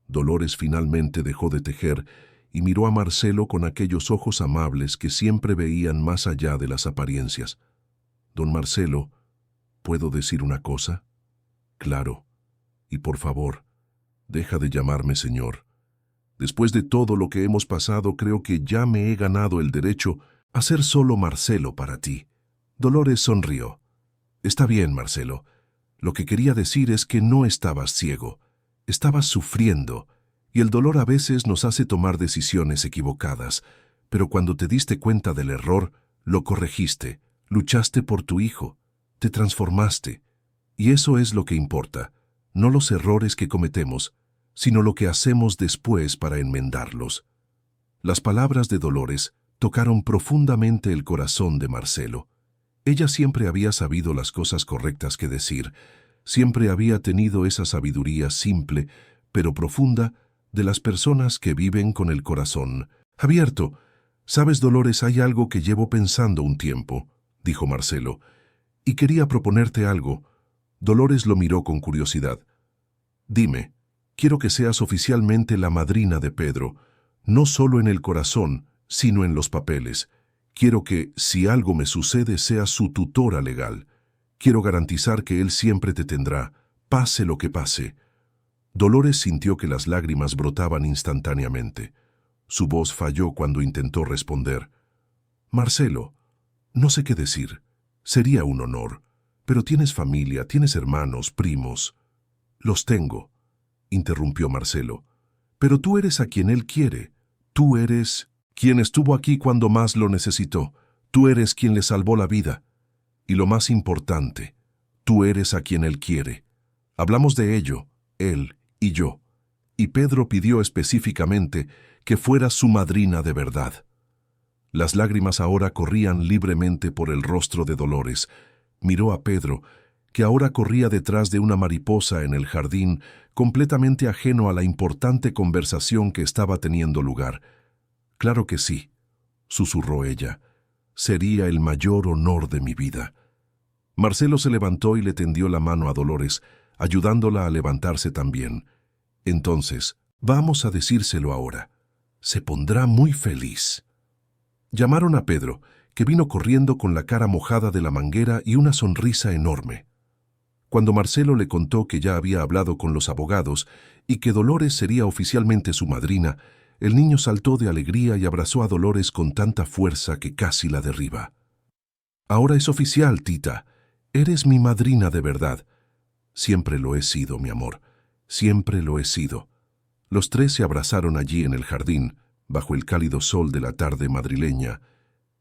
Dolores finalmente dejó de tejer y miró a Marcelo con aquellos ojos amables que siempre veían más allá de las apariencias. «Don Marcelo, ¿puedo decir una cosa?». «Claro. Y por favor, deja de llamarme señor. Después de todo lo que hemos pasado, creo que ya me he ganado el derecho a ser solo Marcelo para ti». Dolores sonrió. «Está bien, Marcelo. Lo que quería decir es que no estabas ciego. Estabas sufriendo, y el dolor a veces nos hace tomar decisiones equivocadas, pero cuando te diste cuenta del error, lo corregiste, luchaste por tu hijo, te transformaste. Y eso es lo que importa, no los errores que cometemos, sino lo que hacemos después para enmendarlos». Las palabras de Dolores tocaron profundamente el corazón de Marcelo. Ella siempre había sabido las cosas correctas que decir, siempre había tenido esa sabiduría simple, pero profunda, de las personas que viven con el corazón abierto. «Sabes, Dolores, hay algo que llevo pensando un tiempo», dijo Marcelo, «y quería proponerte algo». Dolores lo miró con curiosidad. «Dime, quiero que seas oficialmente la madrina de Pedro, no solo en el corazón, sino en los papeles. Quiero que, si algo me sucede, seas su tutora legal. Quiero garantizar que él siempre te tendrá, pase lo que pase». Dolores sintió que las lágrimas brotaban instantáneamente. Su voz falló cuando intentó responder. «Marcelo, no sé qué decir. Sería un honor. Pero tienes familia, tienes hermanos, primos. Los tengo, interrumpió Marcelo. Pero tú eres a quien él quiere. Tú eres quien estuvo aquí cuando más lo necesitó. Tú eres quien le salvó la vida. Y lo más importante, tú eres a quien él quiere. Hablamos de ello, él y yo. Y Pedro pidió específicamente que fuera su madrina de verdad. Las lágrimas ahora corrían libremente por el rostro de Dolores. Miró a Pedro, que ahora corría detrás de una mariposa en el jardín, completamente ajeno a la importante conversación que estaba teniendo lugar. «Claro que sí», susurró ella. «Sería el mayor honor de mi vida». Marcelo se levantó y le tendió la mano a Dolores, ayudándola a levantarse también. «Entonces, vamos a decírselo ahora. Se pondrá muy feliz». Llamaron a Pedro, que vino corriendo con la cara mojada de la manguera y una sonrisa enorme. Cuando Marcelo le contó que ya había hablado con los abogados y que Dolores sería oficialmente su madrina, el niño saltó de alegría y abrazó a Dolores con tanta fuerza que casi la derriba. «Ahora es oficial, tita. Eres mi madrina de verdad». «Siempre lo he sido, mi amor. Siempre lo he sido». Los tres se abrazaron allí en el jardín, bajo el cálido sol de la tarde madrileña,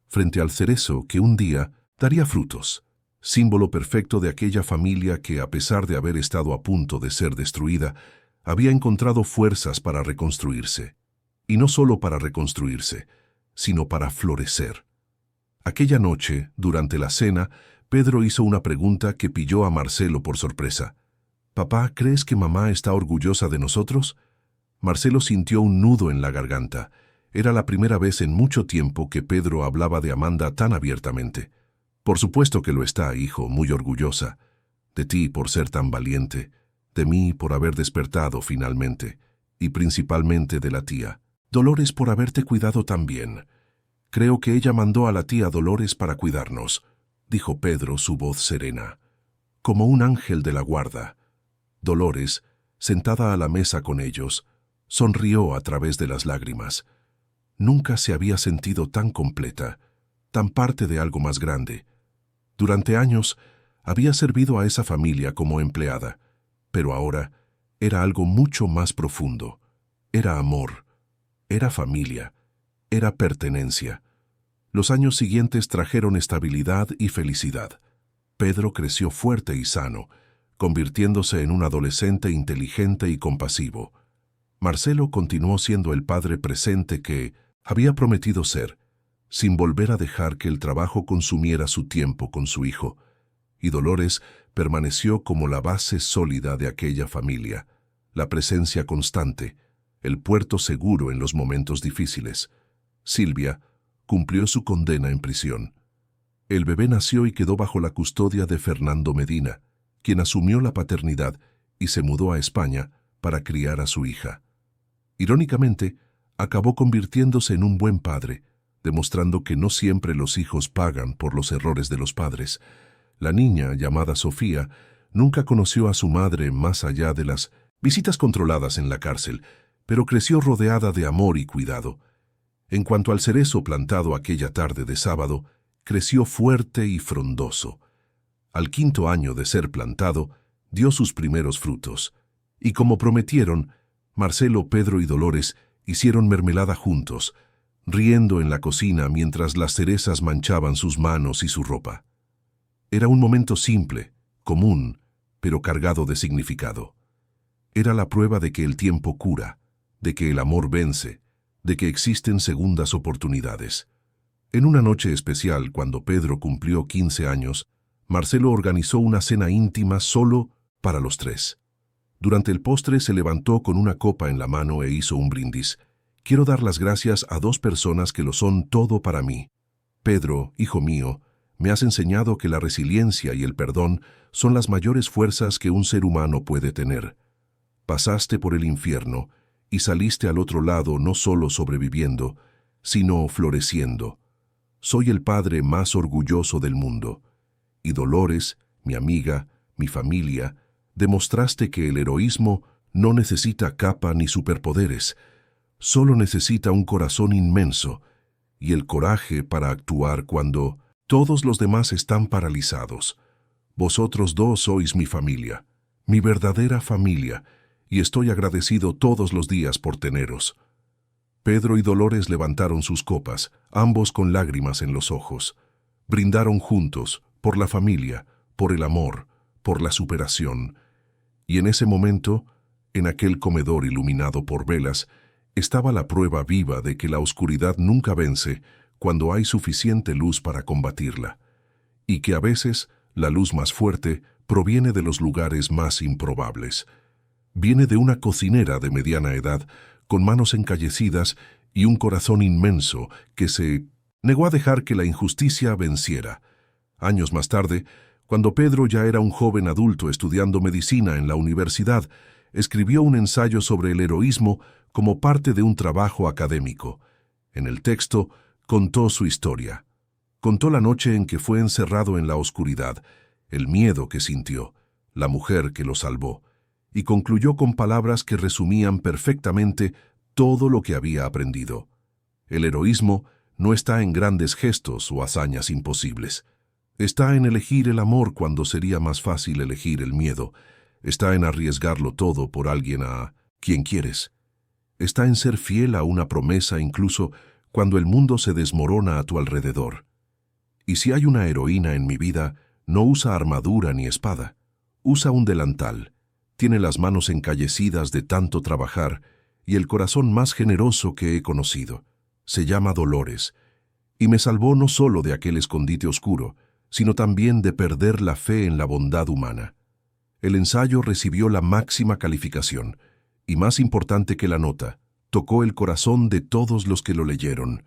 frente al cerezo que un día daría frutos, símbolo perfecto de aquella familia que, a pesar de haber estado a punto de ser destruida, había encontrado fuerzas para reconstruirse. Y no solo para reconstruirse, sino para florecer. Aquella noche, durante la cena, Pedro hizo una pregunta que pilló a Marcelo por sorpresa. «Papá, ¿crees que mamá está orgullosa de nosotros?» Marcelo sintió un nudo en la garganta. Era la primera vez en mucho tiempo que Pedro hablaba de Amanda tan abiertamente. «Por supuesto que lo está, hijo, muy orgullosa. De ti por ser tan valiente, de mí por haber despertado finalmente, y principalmente de la tía. Dolores por haberte cuidado tan bien. Creo que ella mandó a la tía Dolores para cuidarnos», dijo Pedro, su voz serena. Como un ángel de la guarda. Dolores, sentada a la mesa con ellos, sonrió a través de las lágrimas. Nunca se había sentido tan completa, tan parte de algo más grande. Durante años había servido a esa familia como empleada, pero ahora era algo mucho más profundo. Era amor, era familia, era pertenencia. Los años siguientes trajeron estabilidad y felicidad. Pedro creció fuerte y sano, convirtiéndose en un adolescente inteligente y compasivo. Marcelo continuó siendo el padre presente que había prometido ser, sin volver a dejar que el trabajo consumiera su tiempo con su hijo, y Dolores permaneció como la base sólida de aquella familia, la presencia constante, el puerto seguro en los momentos difíciles. Silvia cumplió su condena en prisión. El bebé nació y quedó bajo la custodia de Fernando Medina, quien asumió la paternidad y se mudó a España para criar a su hija. Irónicamente, acabó convirtiéndose en un buen padre, demostrando que no siempre los hijos pagan por los errores de los padres. La niña, llamada Sofía, nunca conoció a su madre más allá de las visitas controladas en la cárcel, pero creció rodeada de amor y cuidado. En cuanto al cerezo plantado aquella tarde de sábado, creció fuerte y frondoso. Al 5.º año de ser plantado, dio sus primeros frutos. Y como prometieron, Marcelo, Pedro y Dolores hicieron mermelada juntos, riendo en la cocina mientras las cerezas manchaban sus manos y su ropa. Era un momento simple, común, pero cargado de significado. Era la prueba de que el tiempo cura, de que el amor vence, de que existen segundas oportunidades. En una noche especial, cuando Pedro cumplió 15 años, Marcelo organizó una cena íntima solo para los tres. Durante el postre se levantó con una copa en la mano e hizo un brindis. «Quiero dar las gracias a 2 personas que lo son todo para mí. Pedro, hijo mío, me has enseñado que la resiliencia y el perdón son las mayores fuerzas que un ser humano puede tener. Pasaste por el infierno y saliste al otro lado no solo sobreviviendo, sino floreciendo. Soy el padre más orgulloso del mundo. Y Dolores, mi amiga, mi familia, demostraste que el heroísmo no necesita capa ni superpoderes, solo necesita un corazón inmenso y el coraje para actuar cuando todos los demás están paralizados. Vosotros dos sois mi familia, mi verdadera familia, y estoy agradecido todos los días por teneros. Pedro y Dolores levantaron sus copas, ambos con lágrimas en los ojos. Brindaron juntos, por la familia, por el amor, por la superación. Y en ese momento, en aquel comedor iluminado por velas, estaba la prueba viva de que la oscuridad nunca vence cuando hay suficiente luz para combatirla, y que a veces la luz más fuerte proviene de los lugares más improbables. Viene de una cocinera de mediana edad, con manos encallecidas y un corazón inmenso que se negó a dejar que la injusticia venciera. Años más tarde, cuando Pedro ya era un joven adulto estudiando medicina en la universidad, escribió un ensayo sobre el heroísmo como parte de un trabajo académico. En el texto, contó su historia. Contó la noche en que fue encerrado en la oscuridad, el miedo que sintió, la mujer que lo salvó, y concluyó con palabras que resumían perfectamente todo lo que había aprendido. El heroísmo no está en grandes gestos o hazañas imposibles. Está en elegir el amor cuando sería más fácil elegir el miedo. Está en arriesgarlo todo por alguien a quien quieres. Está en ser fiel a una promesa incluso cuando el mundo se desmorona a tu alrededor. Y si hay una heroína en mi vida, no usa armadura ni espada. Usa un delantal. Tiene las manos encallecidas de tanto trabajar y el corazón más generoso que he conocido. Se llama Dolores, y me salvó no solo de aquel escondite oscuro, sino también de perder la fe en la bondad humana. El ensayo recibió la máxima calificación, y más importante que la nota, tocó el corazón de todos los que lo leyeron,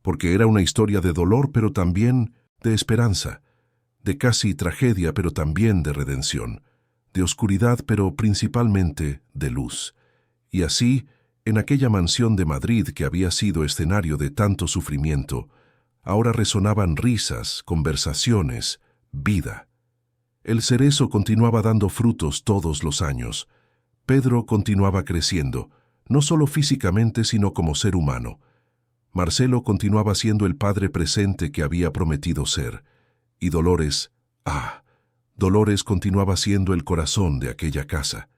porque era una historia de dolor, pero también de esperanza, de casi tragedia, pero también de redención, de oscuridad, pero principalmente de luz. Y así, en aquella mansión de Madrid que había sido escenario de tanto sufrimiento, ahora resonaban risas, conversaciones, vida. El cerezo continuaba dando frutos todos los años. Pedro continuaba creciendo, no solo físicamente sino como ser humano. Marcelo continuaba siendo el padre presente que había prometido ser. Y Dolores, Dolores continuaba siendo el corazón de aquella casa,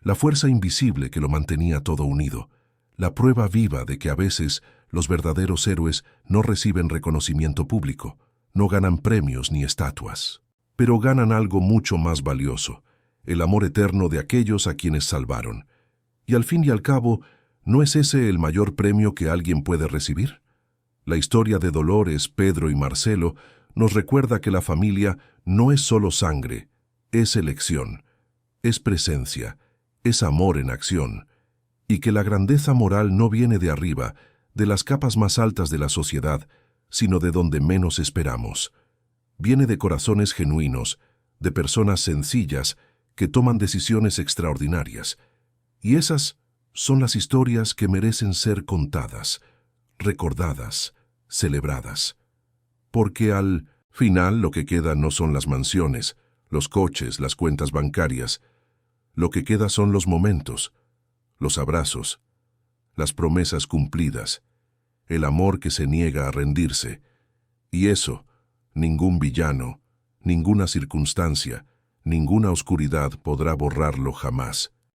la fuerza invisible que lo mantenía todo unido, la prueba viva de que a veces los verdaderos héroes no reciben reconocimiento público, no ganan premios ni estatuas, pero ganan algo mucho más valioso, el amor eterno de aquellos a quienes salvaron. Y al fin y al cabo, ¿no es ese el mayor premio que alguien puede recibir? La historia de Dolores, Pedro y Marcelo nos recuerda que la familia no es solo sangre, es elección, es presencia, es amor en acción, y que la grandeza moral no viene de arriba, de las capas más altas de la sociedad, sino de donde menos esperamos. Viene de corazones genuinos, de personas sencillas que toman decisiones extraordinarias. Y esas son las historias que merecen ser contadas, recordadas, celebradas. Porque al final lo que queda no son las mansiones, los coches, las cuentas bancarias. Lo que queda son los momentos, los abrazos, las promesas cumplidas, el amor que se niega a rendirse. Y eso, ningún villano, ninguna circunstancia, ninguna oscuridad podrá borrarlo jamás.